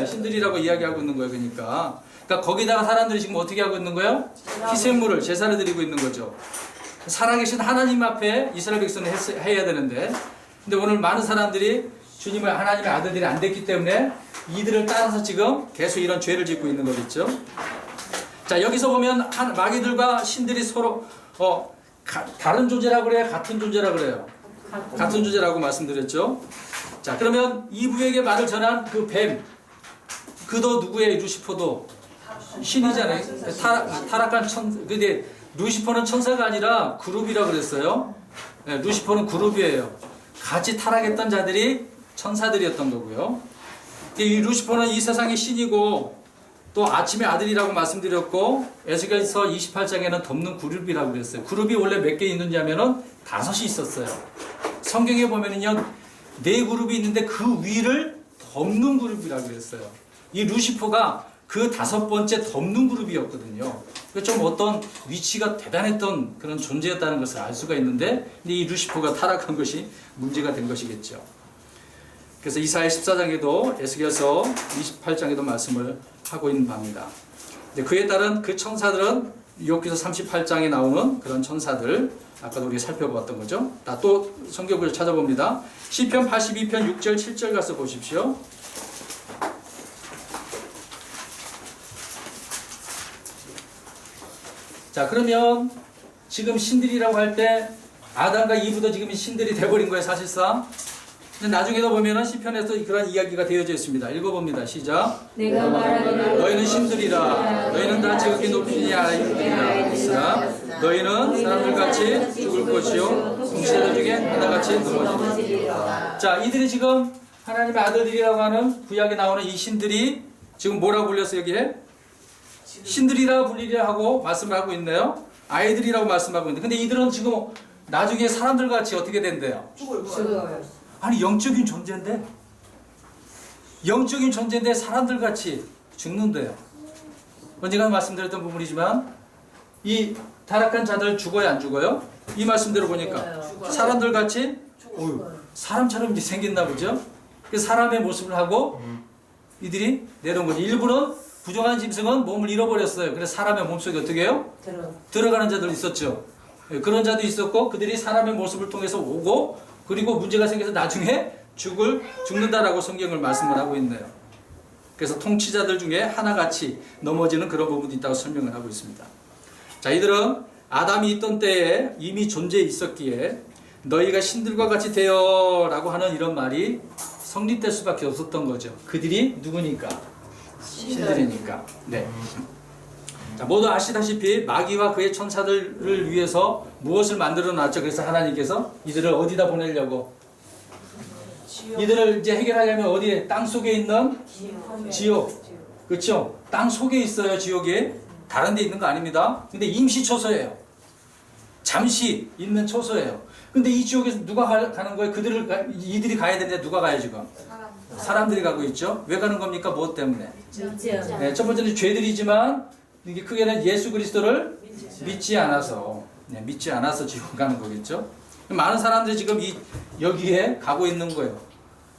신들이라고 이야기하고 있는 거예요. 그러니까 거기다가 사람들이 지금 어떻게 하고 있는 거예요? 희생물을 제사를 드리고 있는 거죠. 살아계신 하나님 앞에 이스라엘 백성은 해야 되는데, 근데 오늘 많은 사람들이 주님을 하나님의 아들들이 안 됐기 때문에 이들을 따라서 지금 계속 이런 죄를 짓고 있는 거겠죠. 자, 여기서 보면 마귀들과 신들이 서로 다른 존재라고 그래요? 같은 존재라고 그래요? 같은 존재라고 말씀드렸죠. 자, 그러면 이브에게 말을 전한 그 뱀, 그도 누구예요? 루시퍼도 신이잖아요. 타락한 근데 루시퍼는 천사가 아니라 그룹이라고 그랬어요. 루시퍼는 그룹이에요. 같이 타락했던 자들이 천사들이었던 거고요. 이 루시퍼는 이 세상의 신이고 또 아침의 아들이라고 말씀드렸고, 에스겔서 28장에는 덮는 그룹이라고 그랬어요. 그룹이 원래 몇 개 있는지 하면은 5이 있었어요. 성경에 보면은요, 4그룹이 있는데 그 위를 덮는 그룹이라고 그랬어요. 이 루시퍼가 그 5번째 덮는 그룹이었거든요. 좀 어떤 위치가 대단했던 그런 존재였다는 것을 알 수가 있는데, 근데 이 루시퍼가 타락한 것이 문제가 된 것이겠죠. 그래서 이사야 14장에도 에스겔서 28장에도 말씀을 하고 있는 바입니다. 그에 따른 그 천사들은 욥기서 38장에 나오는 그런 천사들, 아까도 우리가 살펴보았던 거죠. 또 성경을 찾아봅니다. 시편 82편 6절 7절 가서 보십시오. 자, 그러면 지금 신들이라고 할 때 아담과 이브도 지금 신들이 돼버린 거예요, 사실상. 근데 나중에도 보면은 시편에서 그런 이야기가 되어져 있습니다. 읽어봅니다. 시작. 내가 말하기를 너희는 신들이라. 너희는 다 지극히 높이니 아이들이라. 너희는 사람들같이 죽을 것이요 동시들 중에 하나같이 넘어지리라. 자, 이들이 지금 하나님의 아들들이라고 하는 구약에 나오는 이 신들이 지금 뭐라고 불렸어요, 여기에? 신들이라 불리려 하고 말씀을 하고 있네요. 아이들이라고 말씀하고 있는데, 근데 이들은 지금 나중에 사람들 같이 어떻게 된대요? 죽어요. 아니 영적인 존재인데 사람들 같이 죽는데요. 언젠가 말씀드렸던 부분이지만 이 타락한 자들 죽어야 안 죽어요? 이 말씀대로 보니까 사람들 같이 사람처럼 이제 생겼나 보죠. 그 사람의 모습을 하고 이들이 내려온 거죠. 일부는 부정한 짐승은 몸을 잃어버렸어요. 그래서 사람의 몸속에 어떻게 해요? 들어가는 자들 있었죠. 그런 자도 있었고 그들이 사람의 모습을 통해서 오고 그리고 문제가 생겨서 나중에 죽는다라고 성경을 말씀을 하고 있네요. 그래서 통치자들 중에 하나같이 넘어지는 그런 부분도 있다고 설명을 하고 있습니다. 자, 이들은 아담이 있던 때에 이미 존재해 있었기에 너희가 신들과 같이 되어 라고 하는 이런 말이 성립될 수밖에 없었던 거죠. 그들이 누구니까? 신들이니까. 네. 자, 모두 아시다시피 마귀와 그의 천사들을 위해서 무엇을 만들어 놨죠? 그래서 하나님께서 이들을 어디다 보내려고? 이들을 이제 해결하려면 어디에? 땅 속에 있는 지옥. 그렇죠? 땅 속에 있어요, 지옥이. 다른 데 있는 거 아닙니다. 근데 임시 초소예요. 잠시 있는 초소예요. 근데 이 지옥에서 누가 가는 거예요? 이들이 가야 되는데 누가 가요, 지금? 사람들이 가고 있죠. 왜 가는 겁니까? 무엇 때문에? 네, 첫 번째는 죄들이지만 이게 크게는 예수 그리스도를 믿지 않아서 지옥 가는 거겠죠. 많은 사람들이 지금 여기에 가고 있는 거예요.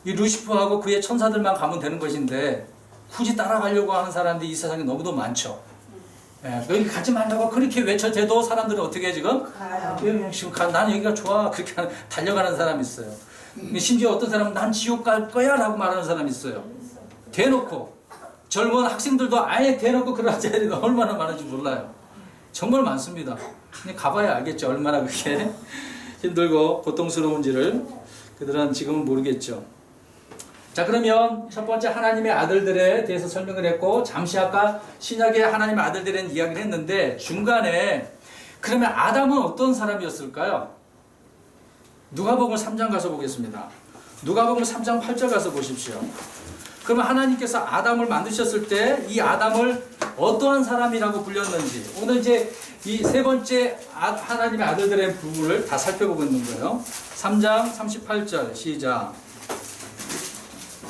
이 루시퍼하고 그의 천사들만 가면 되는 것인데 굳이 따라가려고 하는 사람들이 이 세상에 너무도 많죠. 여기 가지 말라고 그렇게 외쳐대도 사람들은 어떻게 해 지금? 난 여기가 좋아. 그렇게 달려가는 사람이 있어요. 심지어 어떤 사람은 난 지옥 갈 거야 라고 말하는 사람이 있어요. 대놓고. 젊은 학생들도 아예 대놓고 그런 자리가 얼마나 많은지 몰라요. 정말 많습니다. 그냥 가봐야 알겠죠. 얼마나 그게 힘들고 고통스러운지를 그들은 지금은 모르겠죠. 자, 그러면 첫 번째 하나님의 아들들에 대해서 설명을 했고 잠시 아까 신약의 하나님의 아들들에 이야기를 했는데 중간에 그러면 아담은 어떤 사람이었을까요? 누가복음 3장 가서 보겠습니다. 누가복음 3장 8절 가서 보십시오. 그러면 하나님께서 아담을 만드셨을 때 이 아담을 어떠한 사람이라고 불렸는지 오늘 이제 이 세 번째 하나님의 아들들의 부분을 다 살펴보고 있는 거예요. 3장 38절 시작.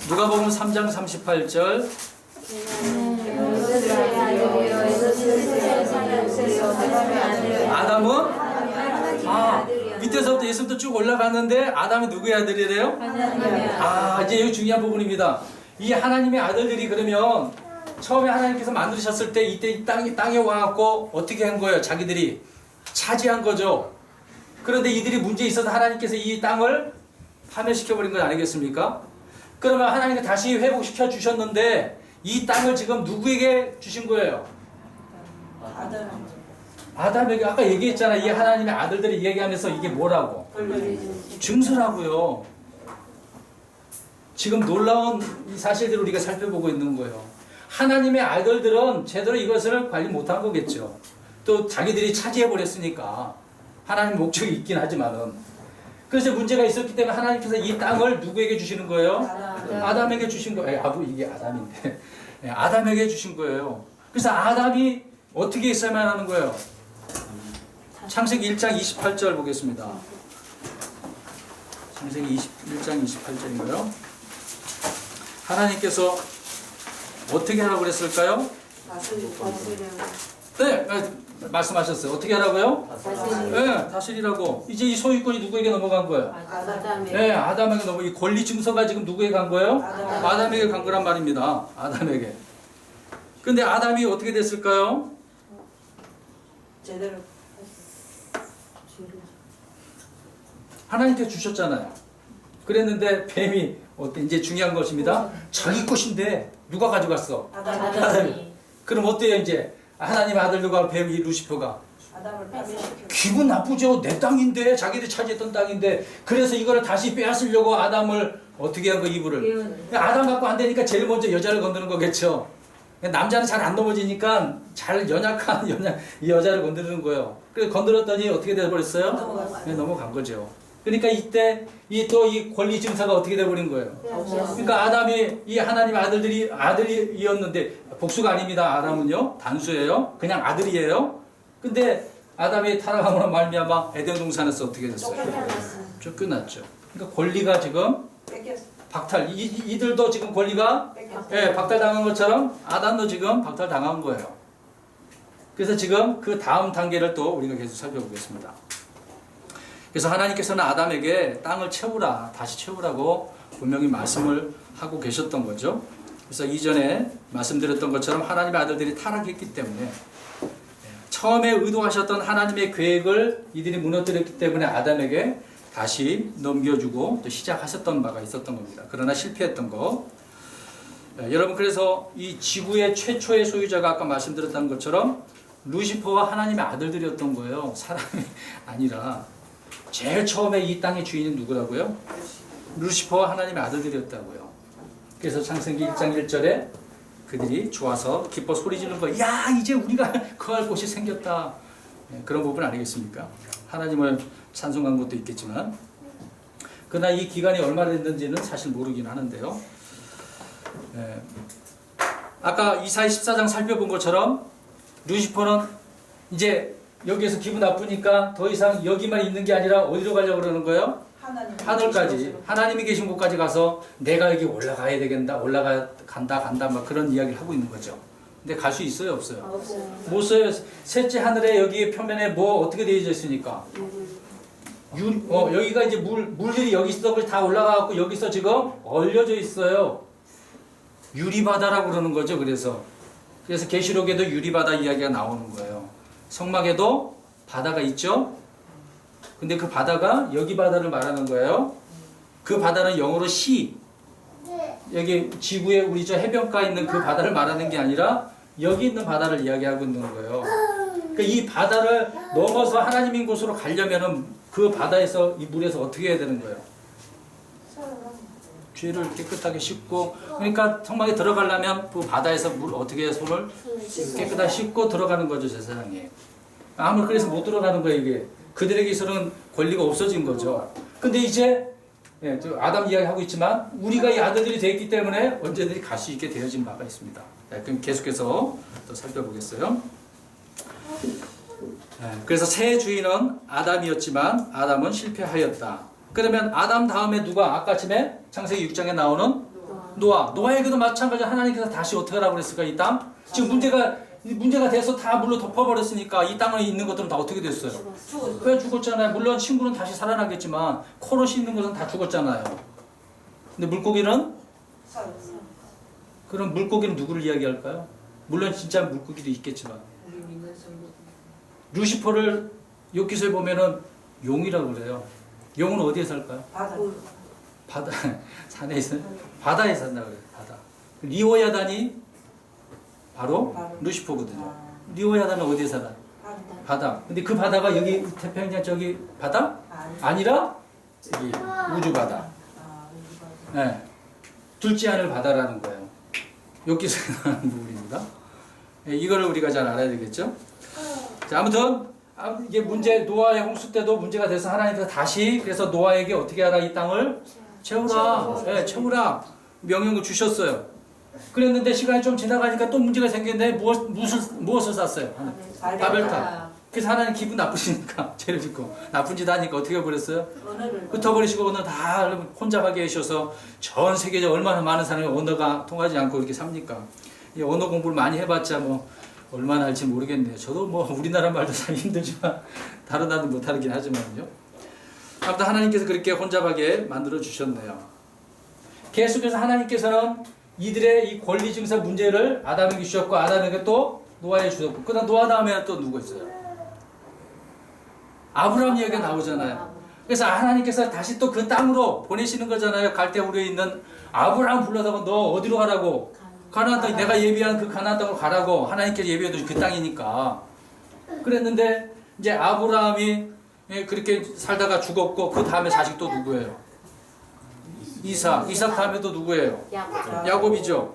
누가복음 3장 38절. 아담은 밑에서부터 예수부터 쭉 올라갔는데 아담이 누구의 아들이래요? 이제 여기 중요한 부분입니다. 이 하나님의 아들들이 그러면 처음에 하나님께서 만드셨을 때 이때 이 땅에 와갖고 어떻게 한 거예요? 자기들이 차지한 거죠. 그런데 이들이 문제 있어서 하나님께서 이 땅을 파멸시켜버린 건 아니겠습니까? 그러면 하나님께서 다시 회복시켜 주셨는데 이 땅을 지금 누구에게 주신 거예요? 아담에게. 아까 얘기했잖아. 이 하나님의 아들들이 얘기하면서 이게 뭐라고? 증서라고요. 지금 놀라운 이 사실들을 우리가 살펴보고 있는 거예요. 하나님의 아들들은 제대로 이것을 관리 못한 거겠죠. 또 자기들이 차지해버렸으니까 하나님 목적이 있긴 하지만은. 그래서 문제가 있었기 때문에 하나님께서 이 땅을 누구에게 주시는 거예요? 아담에게 주신 거예요. 이게 아담인데. 아담에게 주신 거예요. 그래서 아담이 어떻게 있어야만 하는 거예요? 창세기 1장 28절 보겠습니다. 창세기 1장 28절인가요? 하나님께서 어떻게 하라고 그랬을까요? 네, 말씀하셨어요. 어떻게 하라고요? 네, 다스리라고. 이제 이 소유권이 누구에게 넘어간 거예요? 네, 아담에게 이 권리 증서가 지금 누구에게 간 거예요? 아담에게 간 거란 말입니다. 아담에게. 근데 아담이 어떻게 됐을까요? 제대로 하나님께 주셨잖아요. 그랬는데 뱀이 이제 중요한 것입니다. 자기 것인데 누가 가져갔어? 아담이. 그럼 어때요 이제? 하나님 아들들과 뱀 이 루시퍼가 아담을 파멸시켜. 기분 나쁘죠. 내 땅인데 자기들이 차지했던 땅인데 그래서 이거를 다시 빼앗으려고 아담을 어떻게 한 거 이불을. 아담 갖고 안 되니까 제일 먼저 여자를 건드는 거겠죠. 남자는 잘 안 넘어지니까 잘 연약한 이 여자를 건드리는 거예요. 그래서 건드렸더니 어떻게 돼버렸어요? 넘어간 거죠. 그러니까 이때 이 권리 증사가 어떻게 돼버린 거예요? 그러니까 아담이 이 하나님 아들이었는데 복수가 아닙니다. 아담은요 단수예요. 그냥 아들이에요. 근데 아담이 타락함으로 말미암아 에덴 동산에서 어떻게 됐어요? 쫓겨났죠. 그러니까 권리가 지금 뺏겼어. 박탈. 이들도 지금 권리가 박탈당한 것처럼 아담도 지금 박탈당한 거예요. 그래서 지금 그 다음 단계를 또 우리가 계속 살펴보겠습니다. 그래서 하나님께서는 아담에게 땅을 채우라, 다시 채우라고 분명히 말씀을 하고 계셨던 거죠. 그래서 이전에 말씀드렸던 것처럼 하나님의 아들들이 타락했기 때문에 처음에 의도하셨던 하나님의 계획을 이들이 무너뜨렸기 때문에 아담에게 다시 넘겨주고 또 시작하셨던 바가 있었던 겁니다. 그러나 실패했던 거. 여러분, 그래서 이 지구의 최초의 소유자가 아까 말씀드렸던 것처럼 루시퍼와 하나님의 아들들이었던 거예요. 사람이 아니라. 제일 처음에 이 땅의 주인은 누구라고요? 루시퍼와 하나님의 아들들이었다고요. 그래서 창세기 1장 1절에 그들이 좋아서 기뻐 소리 지르는 거예요. 야, 이제 우리가 거할 곳이 생겼다. 그런 부분 아니겠습니까? 하나님을 찬송한 것도 있겠지만, 그러나 이 기간이 얼마나 됐는지는 사실 모르긴 하는데요. 아까 이사야 14장 살펴본 것처럼 루시퍼는 이제 여기에서 기분 나쁘니까 더 이상 여기만 있는 게 아니라 어디로 가려고 그러는 거예요? 하늘까지, 하나님이 계신 곳까지 가서 내가 여기 올라가야 되겠다, 간다 막 그런 이야기를 하고 있는 거죠. 근데 갈 수 있어요, 없어요? 못 써요. 셋째 하늘에 여기 표면에 뭐 어떻게 되어져 있으니까? 여기가 이제 물들이 여기 있었던 것이 다 올라가고 여기서 지금 얼려져 있어요. 유리바다라고 그러는 거죠. 그래서 계시록에도 유리바다 이야기가 나오는 거예요. 성막에도 바다가 있죠. 근데 그 바다가 여기 바다를 말하는 거예요. 그 바다는 영어로 시. 여기 지구에 우리 저 해변가에 있는 그 바다를 말하는 게 아니라 여기 있는 바다를 이야기하고 있는 거예요. 그러니까 이 바다를 넘어서 하나님인 곳으로 가려면은 그 바다에서 이 물에서 어떻게 해야 되는 거예요? 죄를 깨끗하게 씻고, 그러니까 성막에 들어가려면 그 바다에서 물 어떻게 손을 깨끗하게 씻고 들어가는 거죠, 제사장이. 아무리 그래서 못 들어가는 거예요, 이게. 그들에게 있어서는 권리가 없어진 거죠. 근데 이제 아담 이야기 하고 있지만 우리가 이 아들들이 되었기 때문에 언제든지 갈 수 있게 되어진 바가 있습니다. 그럼 계속해서 또 살펴보겠어요. 그래서 새 주인은 아담이었지만 아담은 실패하였다. 그러면 아담 다음에 누가? 아까 아침에 창세기 6장에 나오는 노아에게도 마찬가지로 하나님께서 다시 어떻게 하라고 그랬을까? 이 땅? 지금 문제가 돼서 다 물로 덮어버렸으니까 이 땅에 있는 것들은 다 어떻게 됐어요? 왜 죽었잖아요. 물론 친구는 다시 살아나겠지만 코로 씻는 것은 다 죽었잖아요. 근데 물고기는? 그럼 물고기는 누구를 이야기할까요? 물론 진짜 물고기도 있겠지만 루시퍼를 욥기서에 보면은 용이라고 그래요. 용은 어디에 살까요? 바다. 산에 있어요? 바다에 산다 그래요. 바다. 리오야단이 바로 루시퍼거든요. 리오야단은 어디에 살아? 바다. 근데 그 바다가 여기 태평양 저기 바다? 아니라 여기 우주 바다. 네. 둘째 하늘 바다라는 거예요. 욥기서에 나오는 부분입니다. 네, 이거를 우리가 잘 알아야 되겠죠? 자, 아무튼 이게 노아의 홍수 때도 문제가 돼서 하나님께서 다시 그래서 노아에게 어떻게 하라? 이 땅을 채우라. 네, 채우라. 명령을 주셨어요. 그랬는데 시간이 좀 지나가니까 또 문제가 생겼는데 무엇을 샀어요? 바벨탑. 그래서 하나님 기분 나쁘시니까 죄를 짓고 나쁜 짓 하니까 어떻게 해버렸어요? 흩어버리시고 오늘 다 혼잡하게 하셔서 전 세계적 얼마나 많은 사람이 언어가 통하지 않고 이렇게 삽니까? 이 언어 공부를 많이 해봤자 뭐 얼마나 할지 모르겠네요. 저도 뭐 우리나라 말도 참 힘들지만 다른 나라도 못하긴 하지만요. 아무튼 하나님께서 그렇게 혼잡하게 만들어 주셨네요. 계속해서 하나님께서는 이들의 이 권리 증서 문제를 아담에게 주셨고 아담에게 또 노아에 주셨고 그다음 노아 다음에 또 누구 있어요? 아브라함 이야기가 나오잖아요. 그래서 하나님께서 다시 또 그 땅으로 보내시는 거잖아요. 갈대우르에 있는 아브라함 불러다가 너 어디로 가라고? 가나안 땅, 내가 예비한 그 가나안 땅으로 가라고 하나님께서 예비해둔 그 땅이니까. 그랬는데 이제 아브라함이 그렇게 살다가 죽었고 그 다음에 자식 또 누구예요? 이삭 다음에 또 누구예요? 야곱이죠.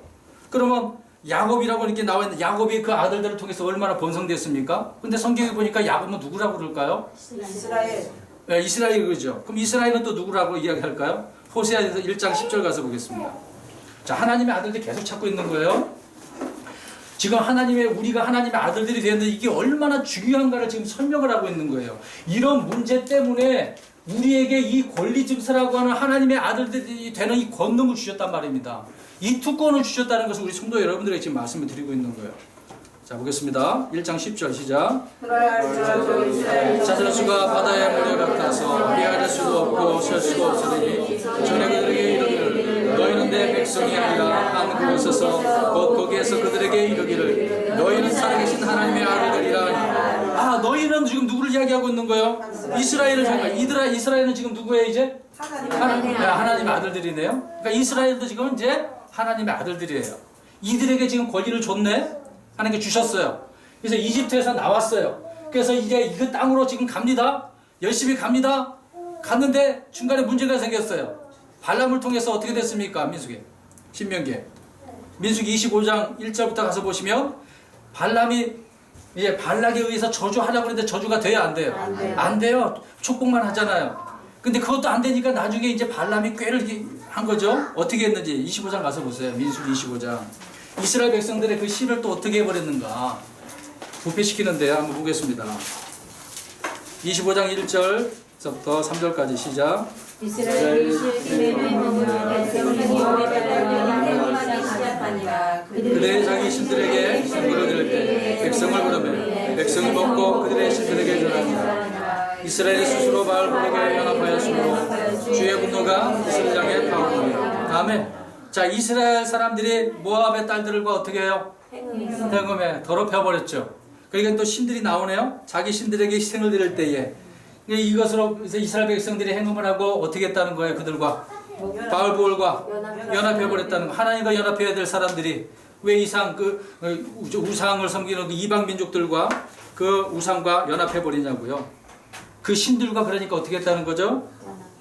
그러면 야곱이라고 이렇게 나와 있는 야곱이 그 아들들을 통해서 얼마나 번성됐습니까? 근데 성경에 보니까 야곱은 누구라고 그럴까요? 이스라엘. 네, 이스라엘 그죠. 그럼 이스라엘은 또 누구라고 이야기할까요? 호세아에서 1장 10절 가서 보겠습니다. 자, 하나님의 아들들이 계속 찾고 있는 거예요. 지금 우리가 하나님의 아들들이 되는데 이게 얼마나 중요한가를 지금 설명을 하고 있는 거예요. 이런 문제 때문에 우리에게 이 권리 증서라고 하는 하나님의 아들들이 되는 이 권능을 주셨단 말입니다. 이 특권을 주셨다는 것을 우리 성도 여러분들에게 지금 말씀을 드리고 있는 거예요. 자, 보겠습니다. 1장 10절 시작. 찾을 수가 바다의 모래 같아서 헤아릴 수도 없고 설 수도 없으니 전에 그들에게 이르기를 너희는 내 백성이 아니라 한 그곳에서 곧 거기에서 그들에게 이르기를 너희는 살아계신 하나님의 아들들이라 하니. 아, 너희는 지금 누구를 이야기하고 있는 거예요? 이스라엘을 생각. 이스라엘은 지금 누구예요 이제? 하나님의 아들들이네요. 그러니까 이스라엘도 지금 이제 하나님의 아들들이에요. 이들에게 지금 권리를 줬네. 하나님께 주셨어요. 그래서 이집트에서 나왔어요. 그래서 이제 이거 땅으로 지금 갑니다. 열심히 갑니다. 갔는데 중간에 문제가 생겼어요. 발람을 통해서 어떻게 됐습니까? 민수기, 신명기에. 민수기 25장 1절부터 가서 보시면 발람이 이제 발락에 의해서 저주하려고 했는데 저주가 돼요, 안 돼요? 안 돼요. 축복만 하잖아요. 근데 그것도 안 되니까 나중에 이제 발람이 꾀를 한 거죠. 어떻게 했는지 25장 가서 보세요. 민수기 25장. 이스라엘 백성들의 그 씨를 또 어떻게 해버렸는가 부패시키는데 한번 보겠습니다. 25장 1절부터 3절까지 시작. 이스라엘이 실심에 머무는 백성이 행동하기 시작하니라. 그들의 자기 신들에게 물을 드릴 때 백성을 부르며 백성이 먹고 그들의 신들에게 전하니라. 이스라엘이 스스로 바알볼에게 연합하였으므로 주의 분노가 이스라엘 향에 타오르니. 아멘. 자, 이스라엘 사람들이 모압의 딸들과 어떻게 해요? 행음에 더럽혀버렸죠. 그러니까 또 신들이 나오네요. 자기 신들에게 희생을 드릴 때에 이것으로 이스라엘 백성들이 행음을 하고 어떻게 했다는 거예요? 그들과 바알볼과 연합해버렸다는 거. 하나님과 연합해야 될 사람들이 왜 이상 우상을 섬기는 그 이방 민족들과 그 우상과 연합해버리냐고요. 그 신들과 그러니까 어떻게 했다는 거죠?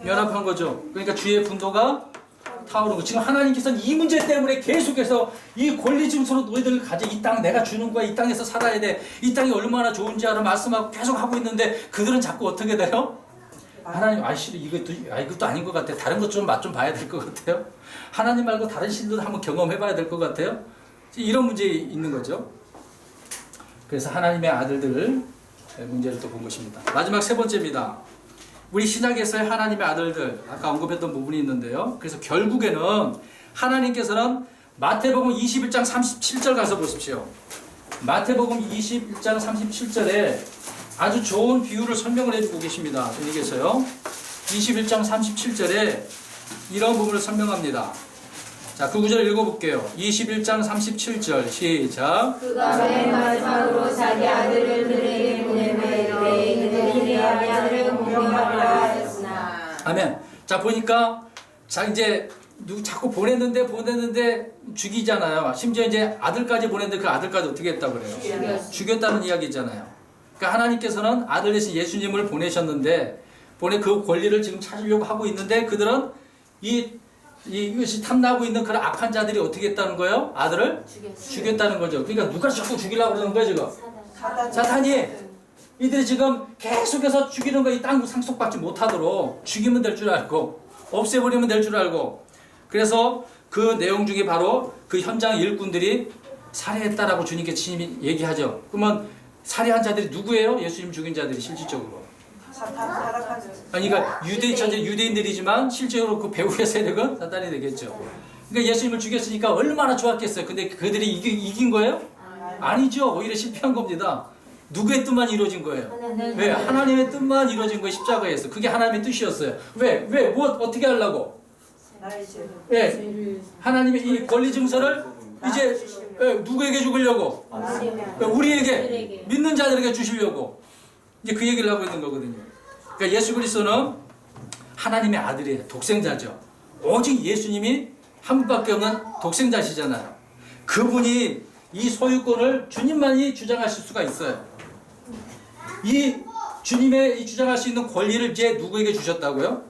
연합한 거죠. 그러니까 주의 분노가 타오르는 거. 지금 하나님께서는 이 문제 때문에 계속해서 이 권리 증서로 너희들 가져. 이 땅 내가 주는 거야. 이 땅에서 살아야 돼. 이 땅이 얼마나 좋은지 알아. 말씀하고 계속 하고 있는데 그들은 자꾸 어떻게 돼요? 하나님, 이것도 아닌 것 같아. 다른 것 좀 맛 좀 봐야 될 것 같아요. 하나님 말고 다른 신들도 한번 경험해봐야 될 것 같아요. 이런 문제 있는 거죠. 그래서 하나님의 아들들 문제를 또 본 것입니다. 마지막 세 번째입니다. 우리 신약에서의 하나님의 아들들, 아까 언급했던 부분이 있는데요. 그래서 결국에는 하나님께서는 마태복음 21장 37절 가서 보십시오. 마태복음 21장 37절에 아주 좋은 비유를 설명을 해주고 계십니다. 여기에서요. 21장 37절에 이런 부분을 설명합니다. 자, 그 구절 읽어볼게요. 21장 37절 시작. 그가 맨 마지막으로 자기 아들을 그들에게 보내매 그들이 내 아들을 공경하리라 하였으나. 아멘. 자, 보니까 자 이제 누구 자꾸 보냈는데 죽이잖아요. 심지어 이제 아들까지 보냈는데 그 아들까지 어떻게 했다고 그래요? 죽였다는 이야기잖아요. 그러니까 하나님께서는 아들 대신 예수님을 보내셨는데 그 권리를 지금 찾으려고 하고 있는데 그들은 이것이 탐나고 있는 그런 악한 자들이 어떻게 했다는 거예요? 아들을 죽였다는 거죠. 그러니까 누가 자꾸 죽이려고 그러는 거예요, 지금? 사탄이. 이들이 지금 계속해서 죽이는 거 이 땅 상속받지 못하도록 죽이면 될 줄 알고 없애버리면 될 줄 알고 그래서 그 내용 중에 바로 그 현장 일꾼들이 살해했다라고 주님께 친히 얘기하죠. 그러면 살해한 자들이 누구예요? 예수님 죽인 자들이 실질적으로. 아니, 그러니까 유대인들이지만 실제로 그 배후의 세력은 사탄이 되겠죠. 그러니까 예수님을 죽였으니까 얼마나 좋았겠어요. 근데 그들이 이긴 거예요? 아니죠. 오히려 실패한 겁니다. 누구의 뜻만 이루어진 거예요? 왜? 하나님의 뜻만 이루어진 거예요. 십자가에서. 그게 하나님의 뜻이었어요. 왜? 어떻게 하려고? 왜? 하나님의 이 권리 증서를 이제 누구에게 죽으려고? 우리에게 믿는 자들에게 주시려고. 이제 그 얘기를 하고 있는 거거든요. 그러니까 예수 그리스도는 하나님의 아들이에요. 독생자죠. 오직 예수님이 한 분밖에 없는 독생자시잖아요. 그분이 이 소유권을 주님만이 주장하실 수가 있어요. 이 주님의 주장할 수 있는 권리를 이제 누구에게 주셨다고요?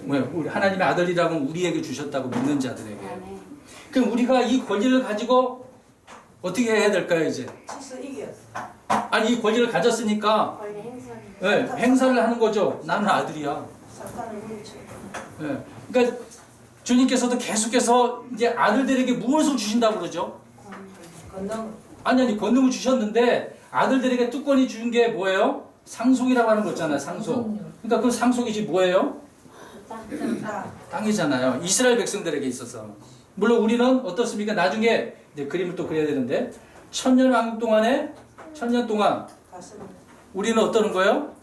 우리 하나님의 아들이라고 우리에게 주셨다고 믿는 자들에게. 그럼 우리가 이 권리를 가지고 어떻게 해야 될까요, 이제? 아니, 이 권리를 가졌으니까 행사를 하는 거죠. 나는 아들이야. 그러니까 주님께서도 계속해서 이제 아들들에게 무엇을 주신다고 그러죠? 아니 권능을 주셨는데 아들들에게 특권이 준 게 뭐예요? 상속이라고 하는 거 있잖아요. 상속. 그러니까 그 상속이 지금 뭐예요? 땅이잖아요. 이스라엘 백성들에게 있어서. 물론 우리는 어떻습니까? 나중에 이제 그림을 또 그려야 되는데 천년 왕국 동안에 천년 동안 우리는 어떠는 거예요?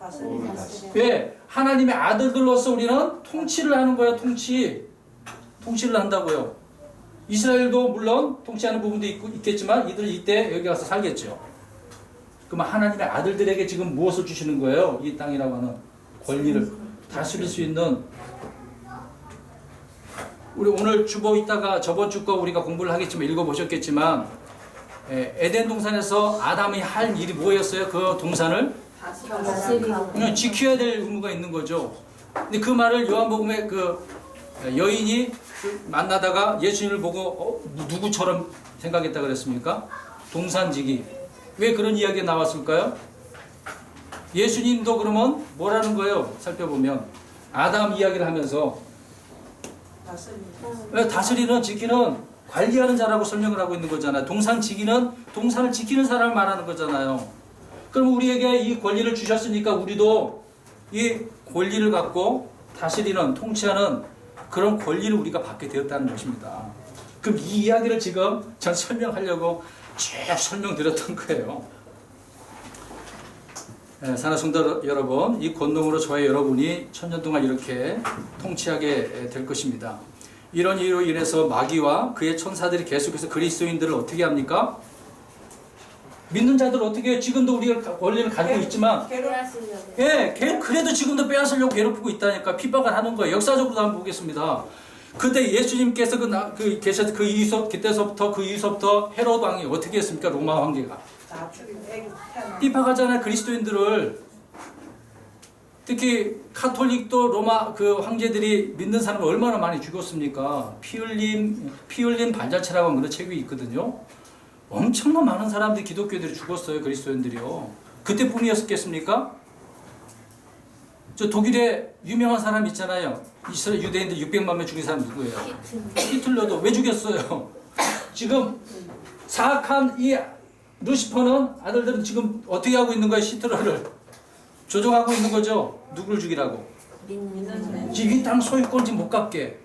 왜? 하나님의 아들들로서 우리는 통치를 하는 거예요. 통치를 한다고요. 이스라엘도 물론 통치하는 부분도 있겠지만 이들 이때 여기 가서 살겠죠. 그럼 하나님의 아들들에게 지금 무엇을 주시는 거예요? 이 땅이라고 하는 권리를 다스릴 수 있는. 우리 오늘 주보 있다가 저번 주 거 우리가 공부를 하겠지만 읽어보셨겠지만 에덴 동산에서 아담이 할 일이 뭐였어요? 그 동산을 그냥 지켜야 될 의무가 있는 거죠. 근데 그 말을 요한복음에 그 여인이 만나다가 예수님을 보고 누구처럼 생각했다 그랬습니까? 동산지기. 왜 그런 이야기가 나왔을까요? 예수님도 그러면 뭐라는 거예요? 살펴보면 아담 이야기를 하면서 다스리는 지키는 관리하는 자라고 설명을 하고 있는 거잖아요. 동산지기는 동산을 지키는 사람을 말하는 거잖아요. 그럼 우리에게 이 권리를 주셨으니까 우리도 이 권리를 갖고 다스리는 통치하는 그런 권리를 우리가 받게 되었다는 것입니다. 그럼 이 이야기를 지금 전 설명하려고 쭉 설명드렸던 거예요. 사랑하는 성도 여러분, 이 권능으로 저와 여러분이 천년 동안 이렇게 통치하게 될 것입니다. 이런 이유로 인해서 마귀와 그의 천사들이 계속해서 그리스도인들을 어떻게 합니까? 믿는 자들 어떻게 해요? 지금도 우리가 권리를 가지고 있지만 그래도 지금도 빼앗으려고 괴롭히고 있다니까 핍박을 하는 거예요. 역사적으로도 한번 보겠습니다. 그때 예수님께서 계셨을 그때서부터 그 이후서부터 헤로드 왕이 어떻게 했습니까? 로마 황제가 핍박하잖아요. 그리스도인들을. 특히 카톨릭도 로마 그 황제들이 믿는 사람을 얼마나 많이 죽였습니까? 피 흘린 발자취라고 하는 그런 책이 있거든요. 엄청난 많은 사람들이 기독교들이 죽었어요. 그리스도인들이요. 그때뿐이었겠습니까? 저 독일에 유명한 사람 있잖아요. 이스라엘 유대인들 600만 명 죽인 사람 누구예요? 히틀러도 왜 죽였어요? 지금 사악한 이 루시퍼는 아들들은 지금 어떻게 하고 있는 거예요? 히틀러를 조종하고 있는 거죠. 누구를 죽이라고? 지금 이 땅 소유권 지금 못 갖게.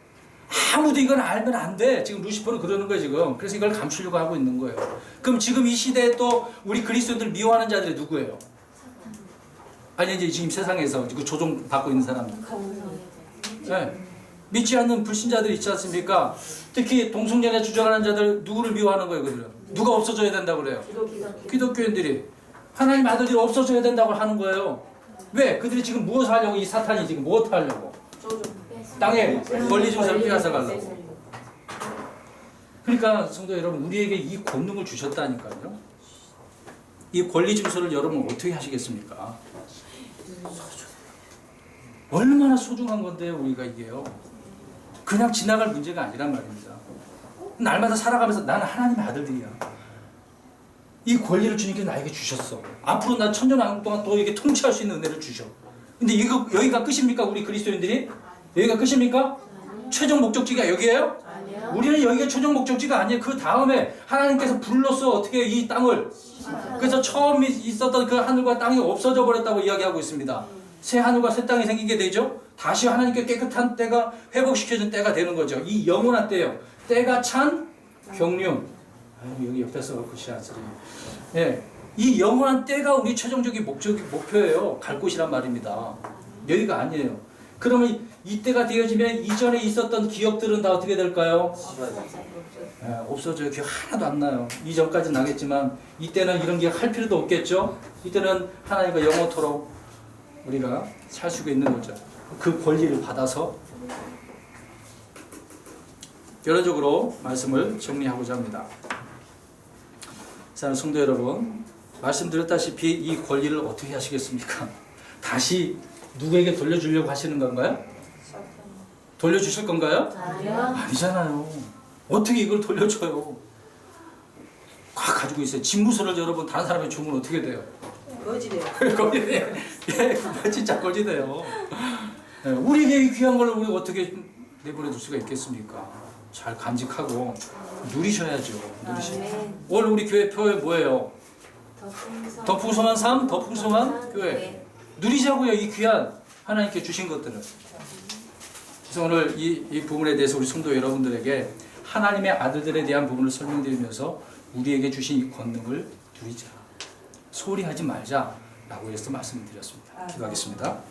아무도 이걸 알면 안 돼. 지금 루시퍼는 그러는 거예요, 지금. 그래서 이걸 감추려고 하고 있는 거예요. 그럼 지금 이 시대에 또 우리 그리스도인들 미워하는 자들이 누구예요? 아니, 이제 지금 세상에서 그 조종받고 있는 사람들. 네. 믿지 않는 불신자들이 있지 않습니까? 특히 동성연애 주장하는 자들 누구를 미워하는 거예요, 그들은? 누가 없어져야 된다고 그래요? 기독교인들이. 하나님 아들들이 없어져야 된다고 하는 거예요. 왜? 그들이 지금 무엇을 하려고, 이 사탄이 지금 무엇을 하려고? 땅에 권리 증서를 빼앗아 가려고. 그러니까 성도 여러분, 우리에게 이 권능을 주셨다니까요. 이 권리 증서를 여러분 어떻게 하시겠습니까? 얼마나 소중한 건데요, 우리가 이게요. 그냥 지나갈 문제가 아니란 말입니다. 날마다 살아가면서 나는 하나님의 아들들이야. 이 권리를 주님께서 나에게 주셨어. 앞으로 나 천년 왕국 동안 또 이게 통치할 수 있는 은혜를 주셔. 근데 이거 여기가 끝입니까? 우리 그리스도인들이? 여기가 끝입니까? 최종 목적지가 여기예요? 아니요. 우리는 여기가 최종 목적지가 아니에요. 그 다음에 하나님께서 불러서 어떻게 이 땅을, 그래서 처음 있었던 그 하늘과 땅이 없어져 버렸다고 이야기하고 있습니다. 새 하늘과 새 땅이 생기게 되죠. 다시 하나님께 깨끗한 때가 회복시켜준 때가 되는 거죠. 이 영원한 때요. 때가 찬 경륜. 여기 옆에 써갖고 시안쓰리. 예, 이 영원한 때가 우리 최종적인 목표예요. 갈 곳이란 말입니다. 여기가 아니에요. 그러면 이때가 되어지면 이전에 있었던 기억들은 다 어떻게 될까요? 예, 없어져요. 기억 하나도 안 나요. 이전까지 나겠지만 이때는 이런 기억 할 필요도 없겠죠. 이때는 하나님과 영원토록 우리가 살 수가 있는 거죠. 그 권리를 받아서 결론적으로 말씀을 정리하고자 합니다. 사랑하는 성도 여러분, 말씀드렸다시피 이 권리를 어떻게 하시겠습니까? 다시 누구에게 돌려주려고 하시는 건가요? 돌려주실 건가요? 아니요. 아니잖아요. 어떻게 이걸 돌려줘요? 가지고 있어요. 집무서를 여러분 다른 사람이 주면 어떻게 돼요? 거지돼요. 거지돼요. 예, 진짜 거지돼요. 예, 우리에게 이 귀한 걸 우리 어떻게 내버려 둘 수가 있겠습니까? 잘 간직하고 누리셔야죠. 오늘 우리 교회 표에 뭐예요? 더 풍성한 삶, 더 풍성한 교회. 누리자고요. 이 귀한 하나님께 주신 것들을. 그래서 오늘 이 부분에 대해서 우리 성도 여러분들에게 하나님의 아들들에 대한 부분을 설명드리면서 우리에게 주신 이 권능을 누리자. 소홀히 하지 말자라고 해서 말씀을 드렸습니다. 기도하겠습니다.